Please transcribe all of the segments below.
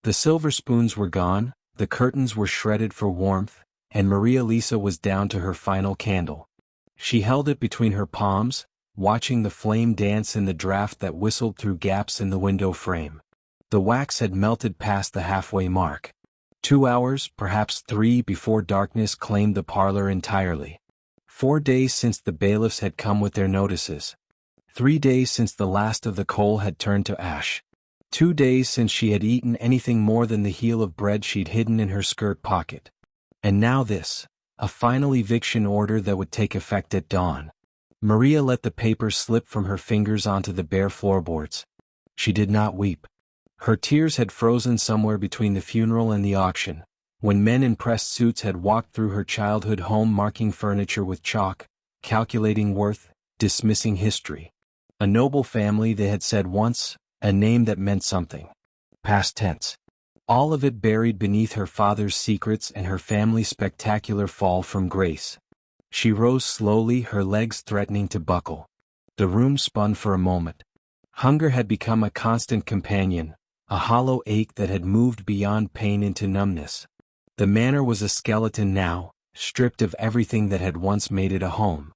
The silver spoons were gone, the curtains were shredded for warmth, and Maria Lisa was down to her final candle. She held it between her palms, watching the flame dance in the draft that whistled through gaps in the window frame. The wax had melted past the halfway mark. 2 hours, perhaps 3, before darkness claimed the parlor entirely. 4 days since the bailiffs had come with their notices. 3 days since the last of the coal had turned to ash. 2 days since she had eaten anything more than the heel of bread she'd hidden in her skirt pocket. And now this, a final eviction order that would take effect at dawn. Maria let the paper slip from her fingers onto the bare floorboards. She did not weep. Her tears had frozen somewhere between the funeral and the auction, when men in pressed suits had walked through her childhood home marking furniture with chalk, calculating worth, dismissing history. A noble family, they had said once, a name that meant something. Past tense. All of it buried beneath her father's secrets and her family's spectacular fall from grace. She rose slowly, her legs threatening to buckle. The room spun for a moment. Hunger had become a constant companion, a hollow ache that had moved beyond pain into numbness. The manor was a skeleton now, stripped of everything that had once made it a home.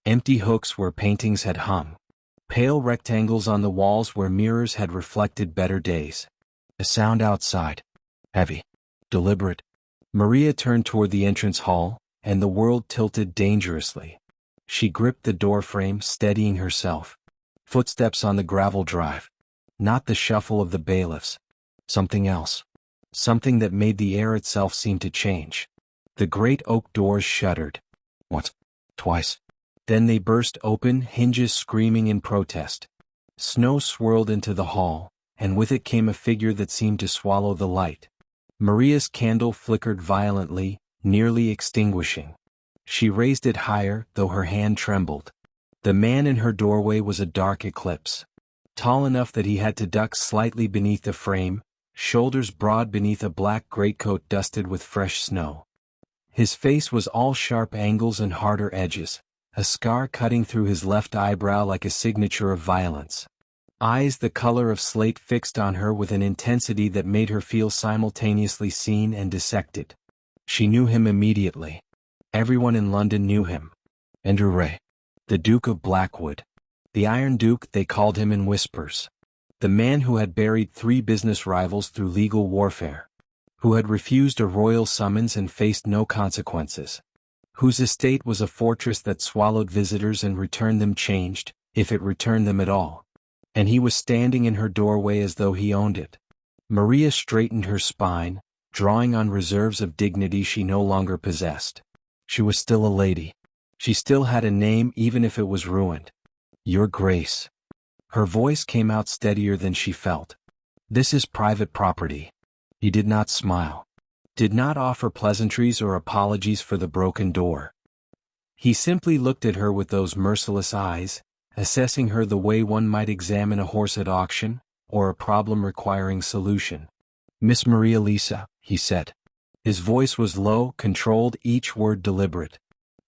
Empty hooks where paintings had hung. Pale rectangles on the walls where mirrors had reflected better days. A sound outside. Heavy. Deliberate. Maria turned toward the entrance hall, and the world tilted dangerously. She gripped the doorframe, steadying herself. Footsteps on the gravel drive. Not the shuffle of the bailiffs. Something else. Something that made the air itself seem to change. The great oak doors shuddered. Once. Twice. Then they burst open, hinges screaming in protest. Snow swirled into the hall, and with it came a figure that seemed to swallow the light. Maria's candle flickered violently, nearly extinguishing. She raised it higher, though her hand trembled. The man in her doorway was a dark eclipse. Tall enough that he had to duck slightly beneath the frame, shoulders broad beneath a black greatcoat dusted with fresh snow. His face was all sharp angles and harder edges, a scar cutting through his left eyebrow like a signature of violence. Eyes the color of slate fixed on her with an intensity that made her feel simultaneously seen and dissected. She knew him immediately. Everyone in London knew him. Andrew Ray. The Duke of Blackwood. The Iron Duke, they called him in whispers. The man who had buried 3 business rivals through legal warfare. Who had refused a royal summons and faced no consequences. Whose estate was a fortress that swallowed visitors and returned them changed, if it returned them at all. And he was standing in her doorway as though he owned it. Maria straightened her spine, drawing on reserves of dignity she no longer possessed. She was still a lady. She still had a name even if it was ruined. Your Grace. Her voice came out steadier than she felt. This is private property. He did not smile. Did not offer pleasantries or apologies for the broken door. He simply looked at her with those merciless eyes, assessing her the way one might examine a horse at auction, or a problem requiring solution. Miss Maria Lisa, he said. His voice was low, controlled, each word deliberate.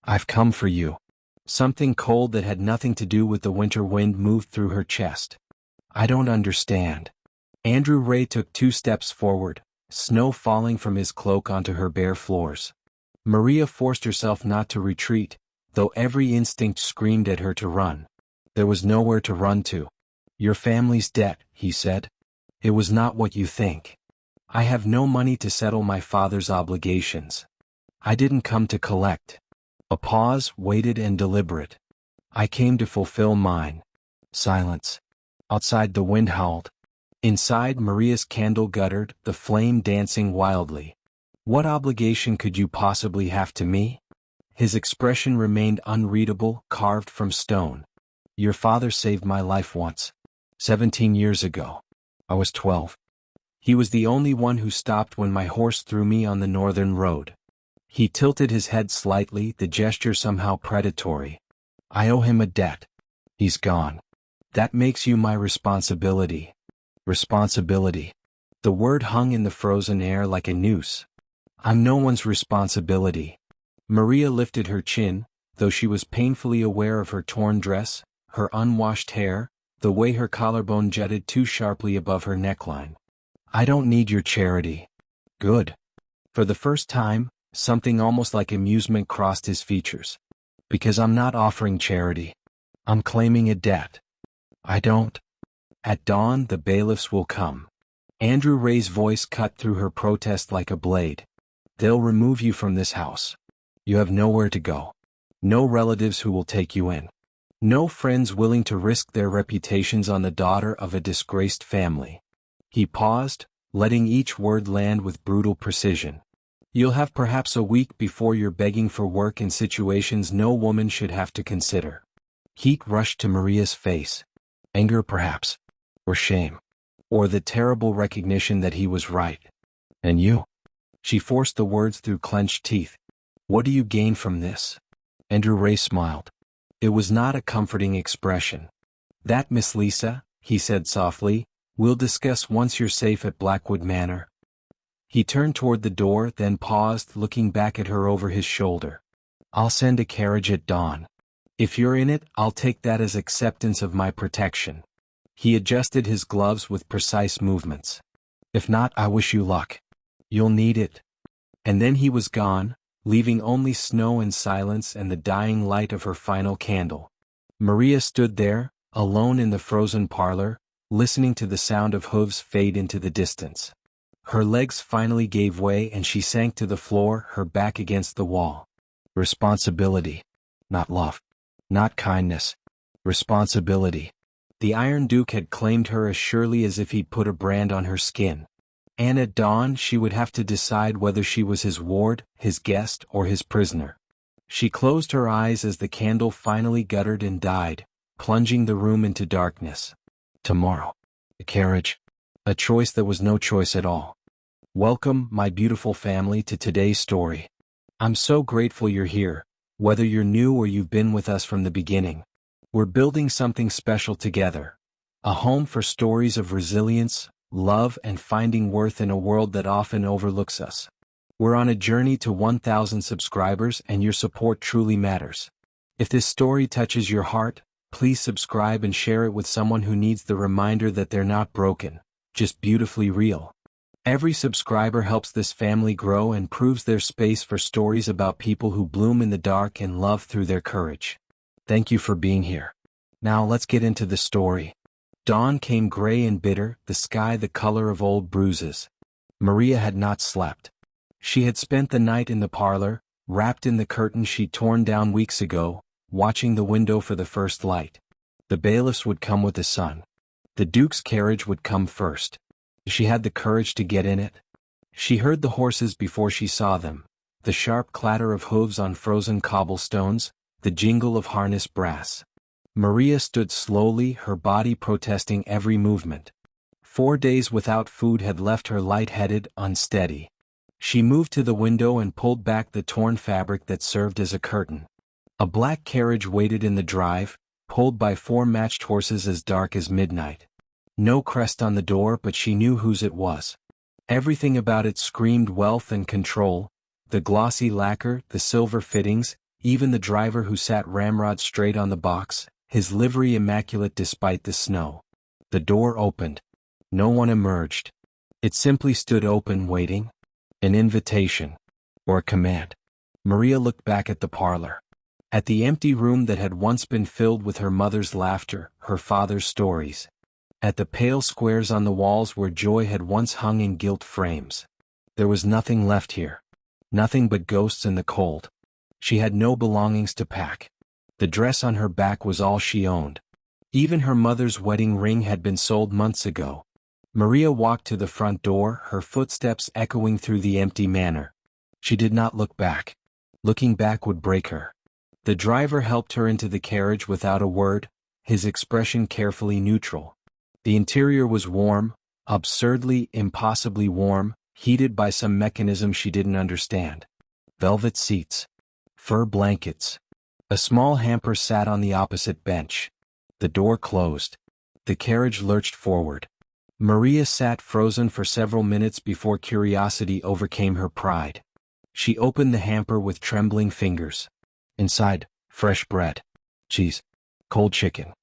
I've come for you. Something cold that had nothing to do with the winter wind moved through her chest. I don't understand. Andrew Ray took 2 steps forward, snow falling from his cloak onto her bare floors. Maria forced herself not to retreat, though every instinct screamed at her to run. There was nowhere to run to. Your family's debt, he said. It was not what you think. I have no money to settle my father's obligations. I didn't come to collect. A pause, weighted and deliberate. I came to fulfill mine. Silence. Outside the wind howled. Inside Maria's candle guttered, the flame dancing wildly. What obligation could you possibly have to me? His expression remained unreadable, carved from stone. Your father saved my life once. 17 years ago. I was 12. He was the only one who stopped when my horse threw me on the northern road. He tilted his head slightly, the gesture somehow predatory. I owe him a debt. He's gone. That makes you my responsibility. Responsibility. The word hung in the frozen air like a noose. I'm no one's responsibility. Maria lifted her chin, though she was painfully aware of her torn dress, her unwashed hair, the way her collarbone jutted too sharply above her neckline. I don't need your charity. Good. For the first time, something almost like amusement crossed his features. Because I'm not offering charity. I'm claiming a debt. I don't. At dawn, the bailiffs will come. Andrew Ray's voice cut through her protest like a blade. They'll remove you from this house. You have nowhere to go. No relatives who will take you in. No friends willing to risk their reputations on the daughter of a disgraced family. He paused, letting each word land with brutal precision. You'll have perhaps a week before you're begging for work in situations no woman should have to consider. Heat rushed to Maria's face. Anger perhaps. Or shame. Or the terrible recognition that he was right. And you? She forced the words through clenched teeth. What do you gain from this? Andrew Ray smiled. It was not a comforting expression. That, Miss Lisa, he said softly, we'll discuss once you're safe at Blackwood Manor. He turned toward the door, then paused, looking back at her over his shoulder. I'll send a carriage at dawn. If you're in it, I'll take that as acceptance of my protection. He adjusted his gloves with precise movements. If not, I wish you luck. You'll need it. And then he was gone, leaving only snow and silence and the dying light of her final candle. Maria stood there, alone in the frozen parlor, listening to the sound of hooves fade into the distance. Her legs finally gave way and she sank to the floor, her back against the wall. Responsibility. Not love. Not kindness. Responsibility. The Iron Duke had claimed her as surely as if he'd put a brand on her skin. And at dawn she would have to decide whether she was his ward, his guest, or his prisoner. She closed her eyes as the candle finally guttered and died, plunging the room into darkness. Tomorrow. A carriage. A choice that was no choice at all. Welcome, my beautiful family, to today's story. I'm so grateful you're here, whether you're new or you've been with us from the beginning. We're building something special together. A home for stories of resilience, love, and finding worth in a world that often overlooks us. We're on a journey to 1,000 subscribers and your support truly matters. If this story touches your heart, please subscribe and share it with someone who needs the reminder that they're not broken, just beautifully real. Every subscriber helps this family grow and proves there's space for stories about people who bloom in the dark and love through their courage. Thank you for being here. Now let's get into the story. Dawn came gray and bitter, the sky the color of old bruises. Maria had not slept. She had spent the night in the parlor, wrapped in the curtains she'd torn down weeks ago, watching the window for the first light. The bailiffs would come with the sun. The Duke's carriage would come first. She had the courage to get in it. She heard the horses before she saw them, the sharp clatter of hooves on frozen cobblestones, the jingle of harness brass. Maria stood slowly, her body protesting every movement. 4 days without food had left her light-headed, unsteady. She moved to the window and pulled back the torn fabric that served as a curtain. A black carriage waited in the drive, pulled by 4 matched horses as dark as midnight. No crest on the door, but she knew whose it was. Everything about it screamed wealth and control, the glossy lacquer, the silver fittings, even the driver who sat ramrod straight on the box, his livery immaculate despite the snow. The door opened. No one emerged. It simply stood open, waiting. An invitation. Or a command. Maria looked back at the parlor. At the empty room that had once been filled with her mother's laughter, her father's stories. At the pale squares on the walls where joy had once hung in gilt frames. There was nothing left here. Nothing but ghosts and the cold. She had no belongings to pack. The dress on her back was all she owned. Even her mother's wedding ring had been sold months ago. Maria walked to the front door, her footsteps echoing through the empty manor. She did not look back. Looking back would break her. The driver helped her into the carriage without a word, his expression carefully neutral. The interior was warm, absurdly, impossibly warm, heated by some mechanism she didn't understand. Velvet seats. Fur blankets. A small hamper sat on the opposite bench. The door closed. The carriage lurched forward. Maria sat frozen for several minutes before curiosity overcame her pride. She opened the hamper with trembling fingers. Inside, fresh bread, cheese, cold chicken,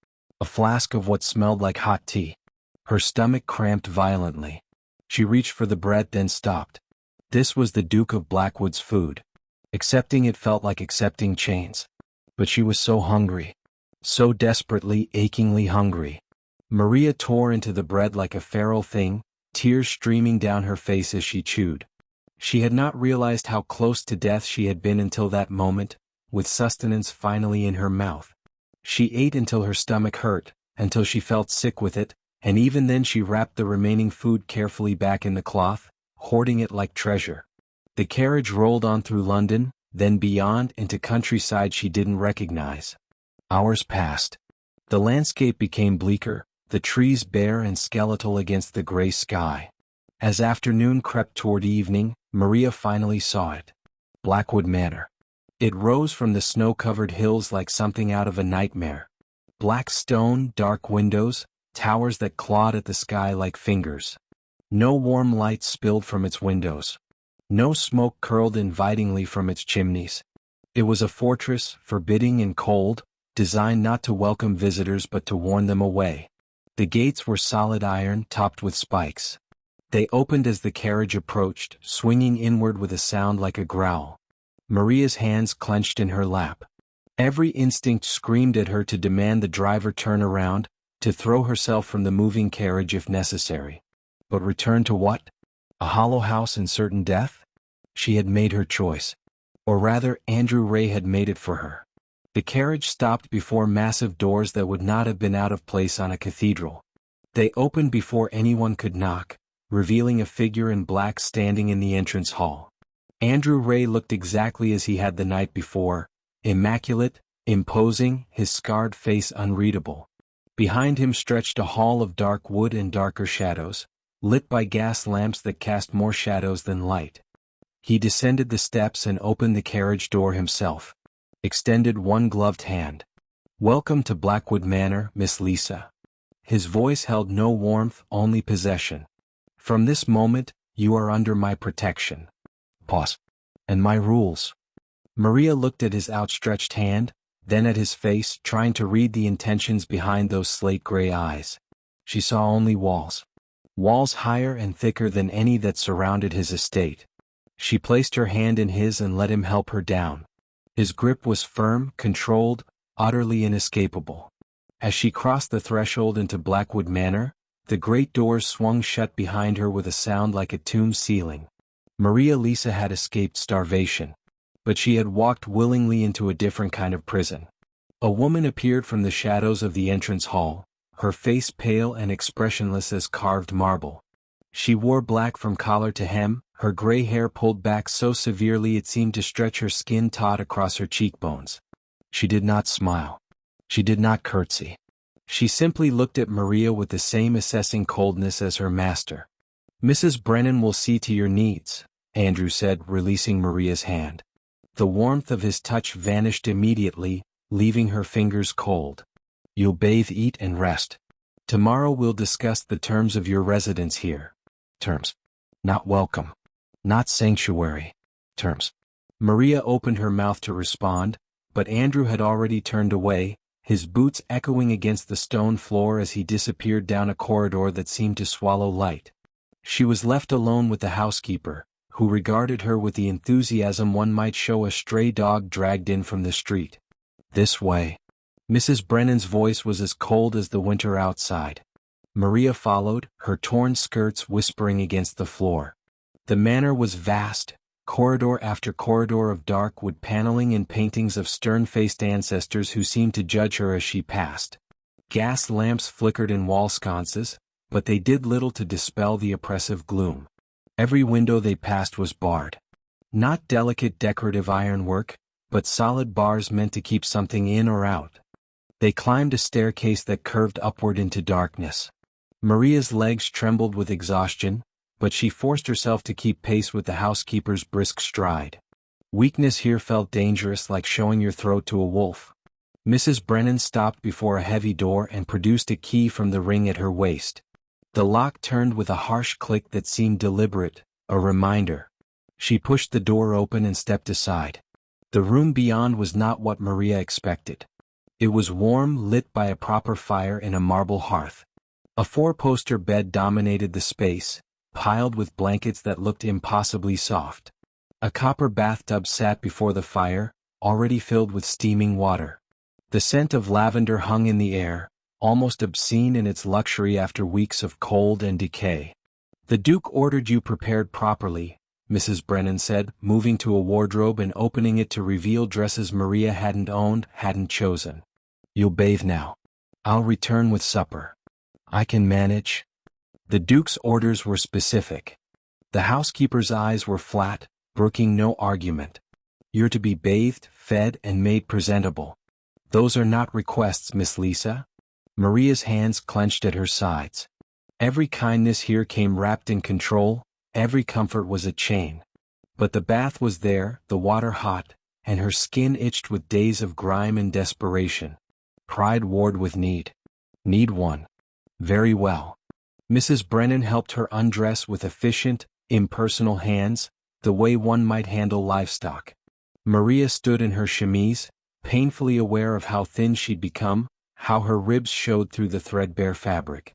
a flask of what smelled like hot tea. Her stomach cramped violently. She reached for the bread then stopped. This was the Duke of Blackwood's food. Accepting it felt like accepting chains. But she was so hungry. So desperately, achingly hungry. Maria tore into the bread like a feral thing, tears streaming down her face as she chewed. She had not realized how close to death she had been until that moment, with sustenance finally in her mouth. She ate until her stomach hurt, until she felt sick with it, and even then she wrapped the remaining food carefully back in the cloth, hoarding it like treasure. The carriage rolled on through London, then beyond into countryside she didn't recognize. Hours passed. The landscape became bleaker, the trees bare and skeletal against the gray sky. As afternoon crept toward evening, Maria finally saw it. Blackwood Manor. It rose from the snow-covered hills like something out of a nightmare. Black stone, dark windows, towers that clawed at the sky like fingers. No warm light spilled from its windows. No smoke curled invitingly from its chimneys. It was a fortress, forbidding and cold, designed not to welcome visitors but to warn them away. The gates were solid iron topped with spikes. They opened as the carriage approached, swinging inward with a sound like a growl. Maria's hands clenched in her lap. Every instinct screamed at her to demand the driver turn around, to throw herself from the moving carriage if necessary. But return to what? A hollow house and certain death? She had made her choice. Or rather, Andrew Ray had made it for her. The carriage stopped before massive doors that would not have been out of place on a cathedral. They opened before anyone could knock, revealing a figure in black standing in the entrance hall. Andrew Ray looked exactly as he had the night before, immaculate, imposing, his scarred face unreadable. Behind him stretched a hall of dark wood and darker shadows, lit by gas lamps that cast more shadows than light. He descended the steps and opened the carriage door himself. Extended one gloved hand. "Welcome to Blackwood Manor, Miss Lisa." His voice held no warmth, only possession. "From this moment, you are under my protection. Pause. And my rules." Maria looked at his outstretched hand, then at his face, trying to read the intentions behind those slate-gray eyes. She saw only walls. Walls higher and thicker than any that surrounded his estate. She placed her hand in his and let him help her down. His grip was firm, controlled, utterly inescapable. As she crossed the threshold into Blackwood Manor, the great doors swung shut behind her with a sound like a tomb ceiling. Maria Lisa had escaped starvation. But she had walked willingly into a different kind of prison. A woman appeared from the shadows of the entrance hall, her face pale and expressionless as carved marble. She wore black from collar to hem, her gray hair pulled back so severely it seemed to stretch her skin taut across her cheekbones. She did not smile. She did not curtsy. She simply looked at Maria with the same assessing coldness as her master. "Mrs. Brennan will see to your needs," Andrew said, releasing Maria's hand. The warmth of his touch vanished immediately, leaving her fingers cold. "You'll bathe, eat, and rest. Tomorrow we'll discuss the terms of your residence here." Terms. Not welcome. Not sanctuary. Terms. Maria opened her mouth to respond, but Andrew had already turned away, his boots echoing against the stone floor as he disappeared down a corridor that seemed to swallow light. She was left alone with the housekeeper, who regarded her with the enthusiasm one might show a stray dog dragged in from the street. "This way." Mrs. Brennan's voice was as cold as the winter outside. Maria followed, her torn skirts whispering against the floor. The manor was vast, corridor after corridor of dark wood paneling and paintings of stern-faced ancestors who seemed to judge her as she passed. Gas lamps flickered in wall sconces, but they did little to dispel the oppressive gloom. Every window they passed was barred. Not delicate decorative ironwork, but solid bars meant to keep something in or out. They climbed a staircase that curved upward into darkness. Maria's legs trembled with exhaustion, but she forced herself to keep pace with the housekeeper's brisk stride. Weakness here felt dangerous, like showing your throat to a wolf. Mrs. Brennan stopped before a heavy door and produced a key from the ring at her waist. The lock turned with a harsh click that seemed deliberate, a reminder. She pushed the door open and stepped aside. The room beyond was not what Maria expected. It was warm, lit by a proper fire in a marble hearth. A four-poster bed dominated the space, piled with blankets that looked impossibly soft. A copper bathtub sat before the fire, already filled with steaming water. The scent of lavender hung in the air, almost obscene in its luxury after weeks of cold and decay. "The Duke ordered you prepared properly," Mrs. Brennan said, moving to a wardrobe and opening it to reveal dresses Maria hadn't owned, hadn't chosen. "You'll bathe now. I'll return with supper. I can manage." The Duke's orders were specific. The housekeeper's eyes were flat, brooking no argument. "You're to be bathed, fed, and made presentable. Those are not requests, Miss Lisa." Maria's hands clenched at her sides. Every kindness here came wrapped in control, every comfort was a chain. But the bath was there, the water hot, and her skin itched with days of grime and desperation. Pride warred with need. Need won. Very well. Mrs. Brennan helped her undress with efficient, impersonal hands, the way one might handle livestock. Maria stood in her chemise, painfully aware of how thin she'd become, how her ribs showed through the threadbare fabric.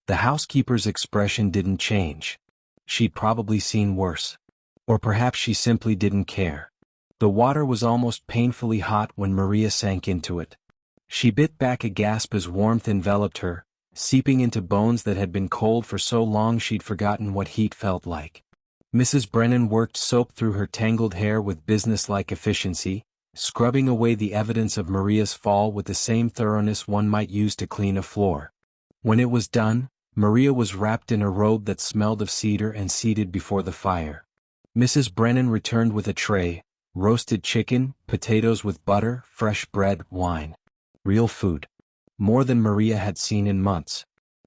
The housekeeper's expression didn't change. She'd probably seen worse. Or perhaps she simply didn't care. The water was almost painfully hot when Maria sank into it. She bit back a gasp as warmth enveloped her, seeping into bones that had been cold for so long she'd forgotten what heat felt like. Mrs. Brennan worked soap through her tangled hair with businesslike efficiency, scrubbing away the evidence of Maria's fall with the same thoroughness one might use to clean a floor. When it was done, Maria was wrapped in a robe that smelled of cedar and seated before the fire. Mrs. Brennan returned with a tray: roasted chicken, potatoes with butter, fresh bread, wine. Real food. More than Maria had seen in months.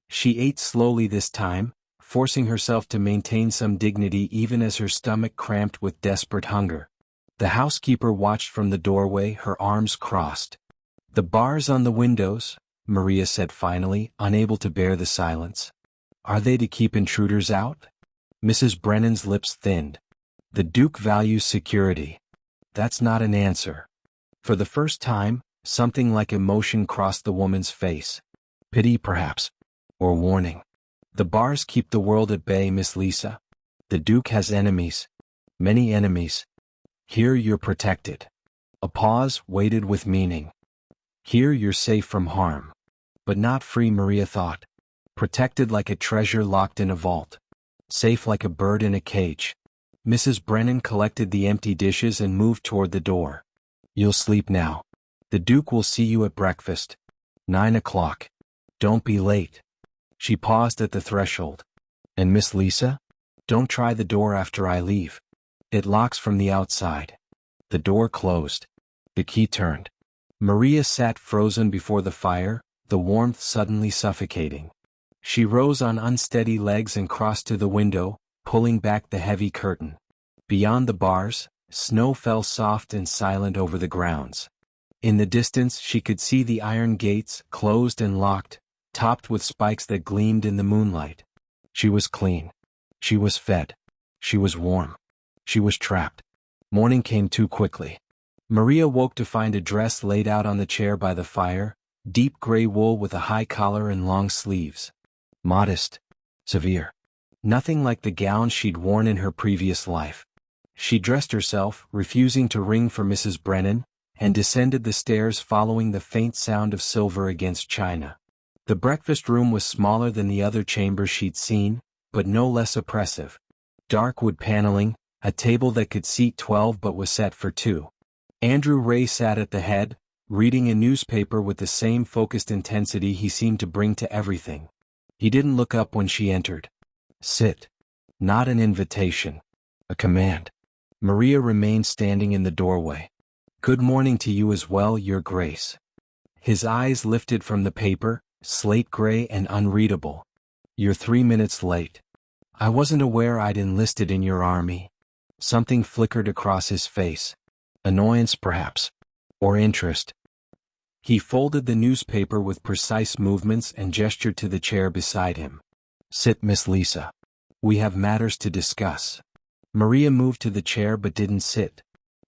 She ate slowly this time, forcing herself to maintain some dignity even as her stomach cramped with desperate hunger. The housekeeper watched from the doorway, her arms crossed. "The bars on the windows," Maria said finally, unable to bear the silence. "Are they to keep intruders out?" Mrs. Brennan's lips thinned. "The Duke values security." That's not an answer. For the first time, something like emotion crossed the woman's face. Pity, perhaps. Or warning. "The bars keep the world at bay, Miss Lisa. The Duke has enemies. Many enemies. Here you're protected." A pause, weighted with meaning. "Here you're safe from harm. But not free," Maria thought. "Protected like a treasure locked in a vault. Safe like a bird in a cage." Mrs. Brennan collected the empty dishes and moved toward the door. "You'll sleep now. The Duke will see you at breakfast. 9 o'clock. Don't be late." She paused at the threshold. "And Miss Lisa? Don't try the door after I leave. It locks from the outside." The door closed. The key turned. Maria sat frozen before the fire, the warmth suddenly suffocating. She rose on unsteady legs and crossed to the window, pulling back the heavy curtain. Beyond the bars, snow fell soft and silent over the grounds. In the distance she could see the iron gates, closed and locked, topped with spikes that gleamed in the moonlight. She was clean. She was fed. She was warm. She was trapped. Morning came too quickly. Maria woke to find a dress laid out on the chair by the fire, deep gray wool with a high collar and long sleeves. Modest. Severe. Nothing like the gown she'd worn in her previous life. She dressed herself, refusing to ring for Mrs. Brennan, and descended the stairs following the faint sound of silver against china. The breakfast room was smaller than the other chambers she'd seen, but no less oppressive. Dark wood paneling, a table that could seat 12 but was set for 2. Andrew Ray sat at the head, reading a newspaper with the same focused intensity he seemed to bring to everything. He didn't look up when she entered. "Sit." Not an invitation. A command. Maria remained standing in the doorway. "Good morning to you as well, Your Grace." His eyes lifted from the paper, slate gray and unreadable. "You're 3 minutes late. I wasn't aware I'd enlisted in your army." Something flickered across his face. Annoyance, perhaps. Or interest. He folded the newspaper with precise movements and gestured to the chair beside him. "Sit, Miss Lisa. We have matters to discuss." Maria moved to the chair but didn't sit.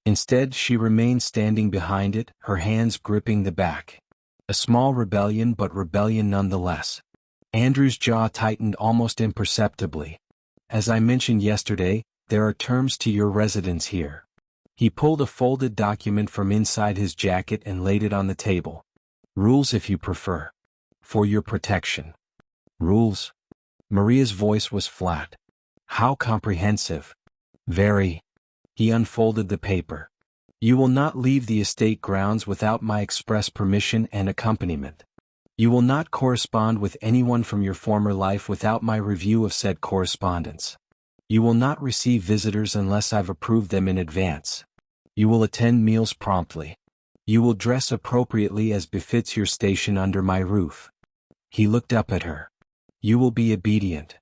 Instead, she remained standing behind it, her hands gripping the back. A small rebellion, but rebellion nonetheless. Andrew's jaw tightened almost imperceptibly. As I mentioned yesterday, there are terms to your residence here. He pulled a folded document from inside his jacket and laid it on the table. Rules if you prefer. For your protection. Rules? Maria's voice was flat. How comprehensive. Very. He unfolded the paper. You will not leave the estate grounds without my express permission and accompaniment. You will not correspond with anyone from your former life without my review of said correspondence. You will not receive visitors unless I've approved them in advance. You will attend meals promptly. You will dress appropriately as befits your station under my roof. He looked up at her. You will be obedient.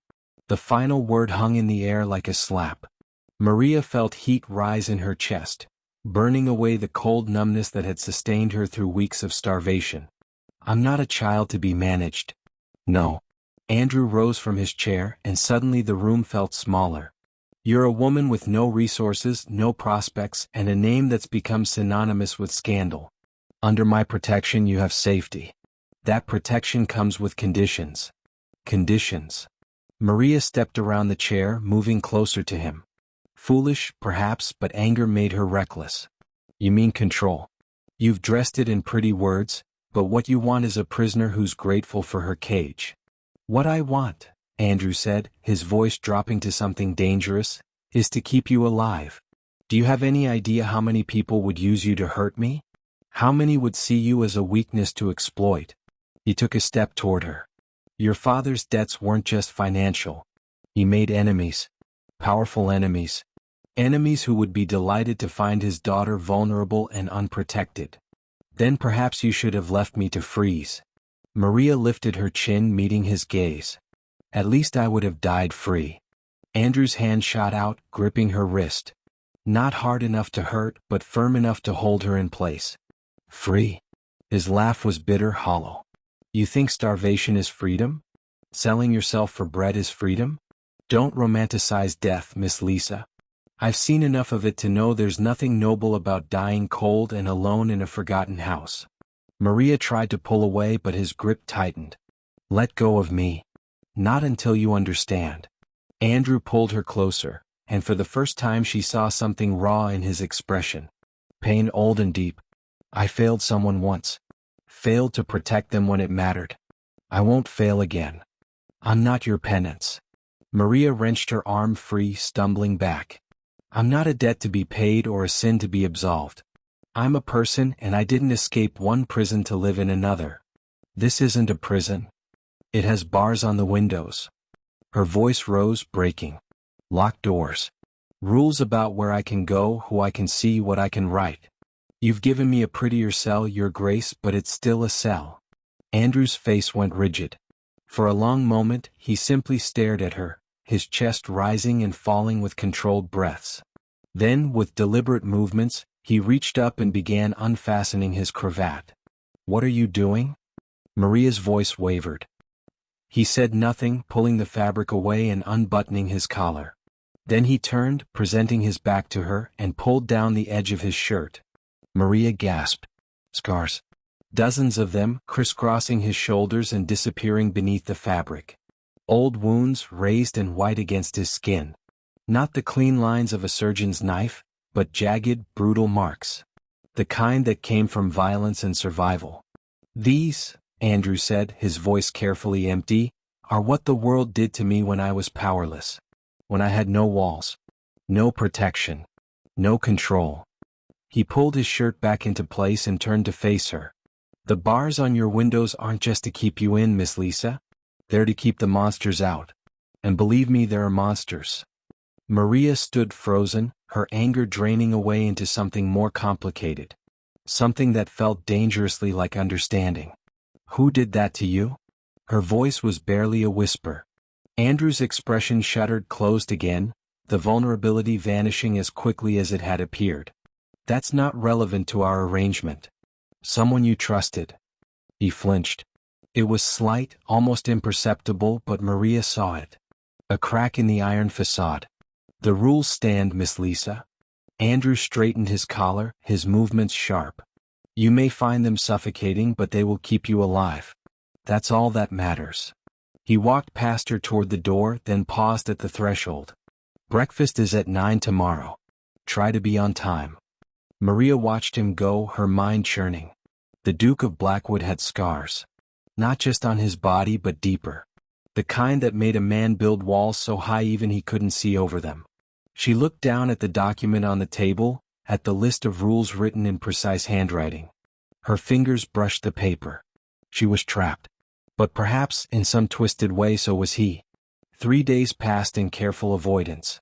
The final word hung in the air like a slap. Maria felt heat rise in her chest, burning away the cold numbness that had sustained her through weeks of starvation. I'm not a child to be managed. No. Andrew rose from his chair and suddenly the room felt smaller. You're a woman with no resources, no prospects, and a name that's become synonymous with scandal. Under my protection you have safety. That protection comes with conditions. Conditions. Maria stepped around the chair, moving closer to him. Foolish, perhaps, but anger made her reckless. You mean control. You've dressed it in pretty words, but what you want is a prisoner who's grateful for her cage. What I want, Andrew said, his voice dropping to something dangerous, is to keep you alive. Do you have any idea how many people would use you to hurt me? How many would see you as a weakness to exploit? He took a step toward her. Your father's debts weren't just financial. He made enemies. Powerful enemies. Enemies who would be delighted to find his daughter vulnerable and unprotected. Then perhaps you should have left me to freeze. Maria lifted her chin, meeting his gaze. At least I would have died free. Andrew's hand shot out, gripping her wrist. Not hard enough to hurt, but firm enough to hold her in place. Free? His laugh was bitter, hollow. You think starvation is freedom? Selling yourself for bread is freedom? Don't romanticize death, Miss Lisa. I've seen enough of it to know there's nothing noble about dying cold and alone in a forgotten house. Maria tried to pull away, but his grip tightened. Let go of me. Not until you understand. Andrew pulled her closer, and for the first time she saw something raw in his expression. Pain old and deep. I failed someone once. Failed to protect them when it mattered. I won't fail again. I'm not your penance. Maria wrenched her arm free, stumbling back. I'm not a debt to be paid or a sin to be absolved. I'm a person and I didn't escape one prison to live in another. This isn't a prison. It has bars on the windows. Her voice rose, breaking. Locked doors. Rules about where I can go, who I can see, what I can write. You've given me a prettier cell, Your Grace, but it's still a cell. Andrew's face went rigid. For a long moment, he simply stared at her, his chest rising and falling with controlled breaths. Then, with deliberate movements, he reached up and began unfastening his cravat. What are you doing? Maria's voice wavered. He said nothing, pulling the fabric away and unbuttoning his collar. Then he turned, presenting his back to her, and pulled down the edge of his shirt. Maria gasped. Scars. Dozens of them, crisscrossing his shoulders and disappearing beneath the fabric. Old wounds, raised and white against his skin. Not the clean lines of a surgeon's knife, but jagged, brutal marks. The kind that came from violence and survival. These, Andrew said, his voice carefully empty, are what the world did to me when I was powerless. When I had no walls. No protection. No control. He pulled his shirt back into place and turned to face her. The bars on your windows aren't just to keep you in, Miss Lisa. They're to keep the monsters out. And believe me, there are monsters. Maria stood frozen, her anger draining away into something more complicated. Something that felt dangerously like understanding. Who did that to you? Her voice was barely a whisper. Andrew's expression shuttered closed again, the vulnerability vanishing as quickly as it had appeared. That's not relevant to our arrangement. Someone you trusted. He flinched. It was slight, almost imperceptible, but Maria saw it. A crack in the iron facade. The rules stand, Miss Lisa. Andrew straightened his collar, his movements sharp. You may find them suffocating, but they will keep you alive. That's all that matters. He walked past her toward the door, then paused at the threshold. "Breakfast is at 9 tomorrow. Try to be on time." Maria watched him go, her mind churning. The Duke of Blackwood had scars. Not just on his body but deeper. The kind that made a man build walls so high even he couldn't see over them. She looked down at the document on the table, at the list of rules written in precise handwriting. Her fingers brushed the paper. She was trapped. But perhaps, in some twisted way, so was he. 3 days passed in careful avoidance.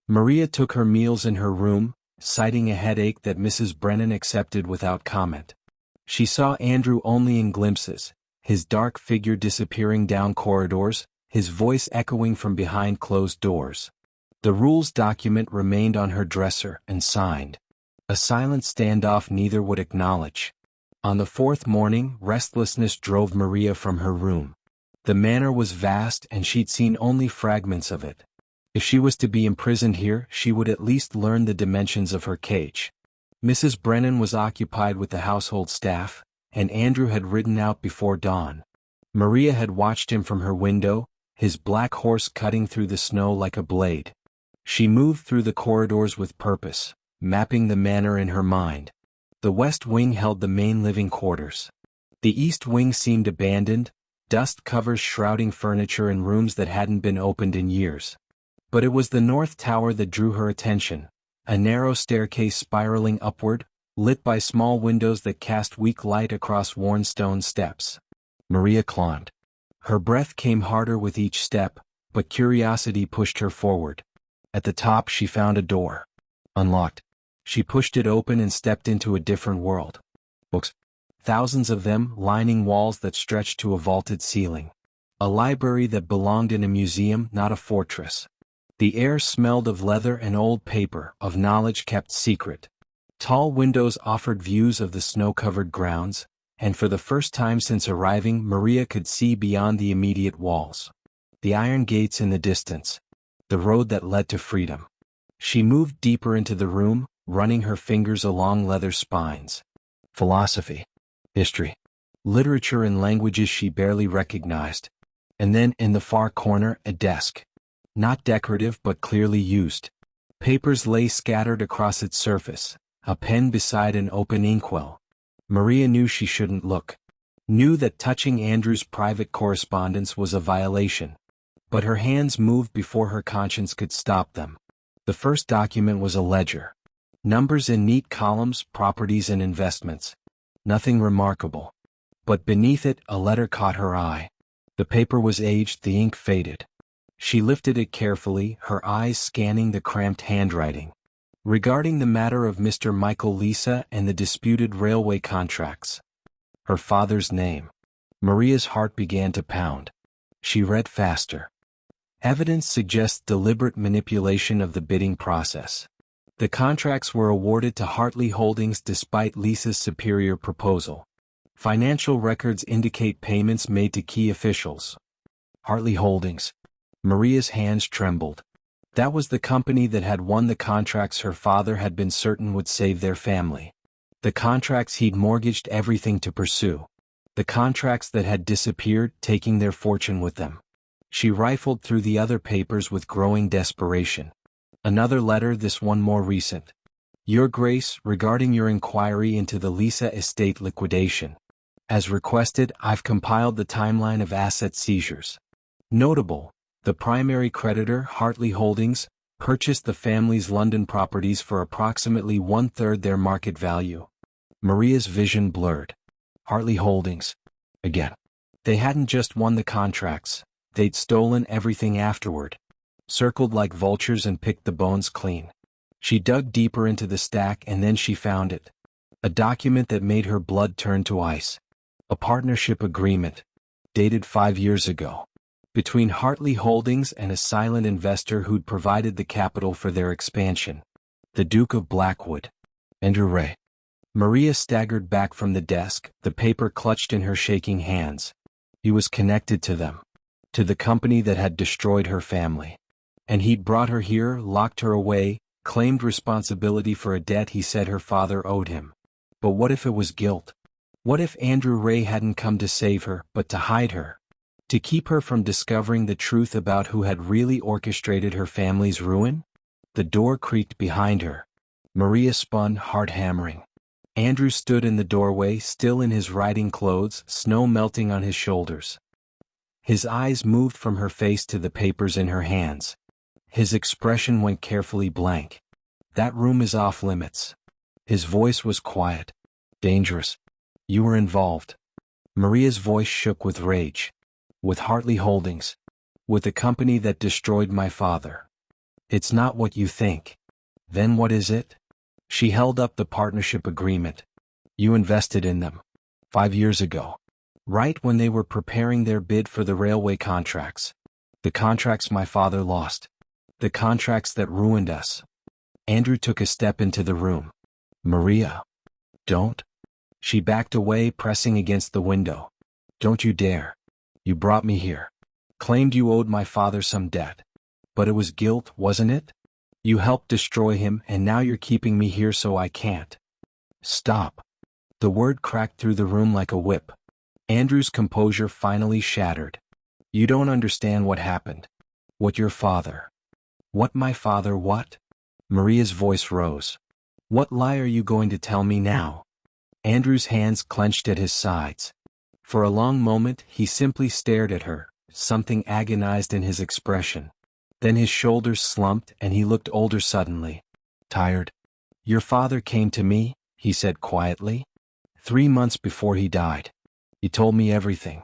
Maria took her meals in her room, citing a headache that Mrs. Brennan accepted without comment. She saw Andrew only in glimpses, his dark figure disappearing down corridors, his voice echoing from behind closed doors. The rules document remained on her dresser, and signed. A silent standoff neither would acknowledge. On the fourth morning, restlessness drove Maria from her room. The manor was vast and she'd seen only fragments of it. If she was to be imprisoned here, she would at least learn the dimensions of her cage. Mrs. Brennan was occupied with the household staff, and Andrew had ridden out before dawn. Maria had watched him from her window, his black horse cutting through the snow like a blade. She moved through the corridors with purpose, mapping the manor in her mind. The west wing held the main living quarters. The east wing seemed abandoned, dust covers shrouding furniture in rooms that hadn't been opened in years. But it was the north tower that drew her attention, a narrow staircase spiraling upward, lit by small windows that cast weak light across worn stone steps. Maria climbed. Her breath came harder with each step, but curiosity pushed her forward. At the top she found a door. Unlocked. She pushed it open and stepped into a different world. Books. Thousands of them, lining walls that stretched to a vaulted ceiling. A library that belonged in a museum, not a fortress. The air smelled of leather and old paper, of knowledge kept secret. Tall windows offered views of the snow-covered grounds, and for the first time since arriving, Maria could see beyond the immediate walls. The iron gates in the distance. The road that led to freedom. She moved deeper into the room, running her fingers along leather spines. Philosophy. History. Literature and languages she barely recognized. And then, in the far corner, a desk. Not decorative but clearly used. Papers lay scattered across its surface, a pen beside an open inkwell. Maria knew she shouldn't look. Knew that touching Andrew's private correspondence was a violation. But her hands moved before her conscience could stop them. The first document was a ledger. Numbers in neat columns, properties and investments. Nothing remarkable. But beneath it, a letter caught her eye. The paper was aged, the ink faded. She lifted it carefully, her eyes scanning the cramped handwriting. Regarding the matter of Mr. Michael Lisa and the disputed railway contracts. Her father's name. Maria's heart began to pound. She read faster. Evidence suggests deliberate manipulation of the bidding process. The contracts were awarded to Hartley Holdings despite Lisa's superior proposal. Financial records indicate payments made to key officials. Hartley Holdings. Maria's hands trembled. That was the company that had won the contracts her father had been certain would save their family. The contracts he'd mortgaged everything to pursue. The contracts that had disappeared, taking their fortune with them. She rifled through the other papers with growing desperation. Another letter, this one more recent. Your Grace, regarding your inquiry into the Lisa estate liquidation. As requested, I've compiled the timeline of asset seizures. Notable. The primary creditor, Hartley Holdings, purchased the family's London properties for approximately one-third their market value. Maria's vision blurred. Hartley Holdings. Again. They hadn't just won the contracts, they'd stolen everything afterward. Circled like vultures and picked the bones clean. She dug deeper into the stack and then she found it. A document that made her blood turn to ice. A partnership agreement. Dated 5 years ago. Between Hartley Holdings and a silent investor who'd provided the capital for their expansion. The Duke of Blackwood. Andrew Ray. Maria staggered back from the desk, the paper clutched in her shaking hands. He was connected to them. To the company that had destroyed her family. And he'd brought her here, locked her away, claimed responsibility for a debt he said her father owed him. But what if it was guilt? What if Andrew Ray hadn't come to save her, but to hide her? To keep her from discovering the truth about who had really orchestrated her family's ruin? The door creaked behind her. Maria spun, heart hammering. Andrew stood in the doorway, still in his riding clothes, snow melting on his shoulders. His eyes moved from her face to the papers in her hands. His expression went carefully blank. That room is off limits. His voice was quiet. Dangerous. You were involved. Maria's voice shook with rage. With Hartley Holdings. With a company that destroyed my father. It's not what you think. Then what is it? She held up the partnership agreement. You invested in them. 5 years ago. Right when they were preparing their bid for the railway contracts. The contracts my father lost. The contracts that ruined us. Andrew took a step into the room. Maria. Don't. She backed away, pressing against the window. Don't you dare. You brought me here. Claimed you owed my father some debt. But it was guilt, wasn't it? You helped destroy him, and now you're keeping me here so I can't. Stop. The word cracked through the room like a whip. Andrew's composure finally shattered. You don't understand what happened. What your father. What my father what? Maria's voice rose. What lie are you going to tell me now? Andrew's hands clenched at his sides. For a long moment he simply stared at her, something agonized in his expression. Then his shoulders slumped and he looked older suddenly. Tired. Your father came to me, he said quietly. 3 months before he died. He told me everything.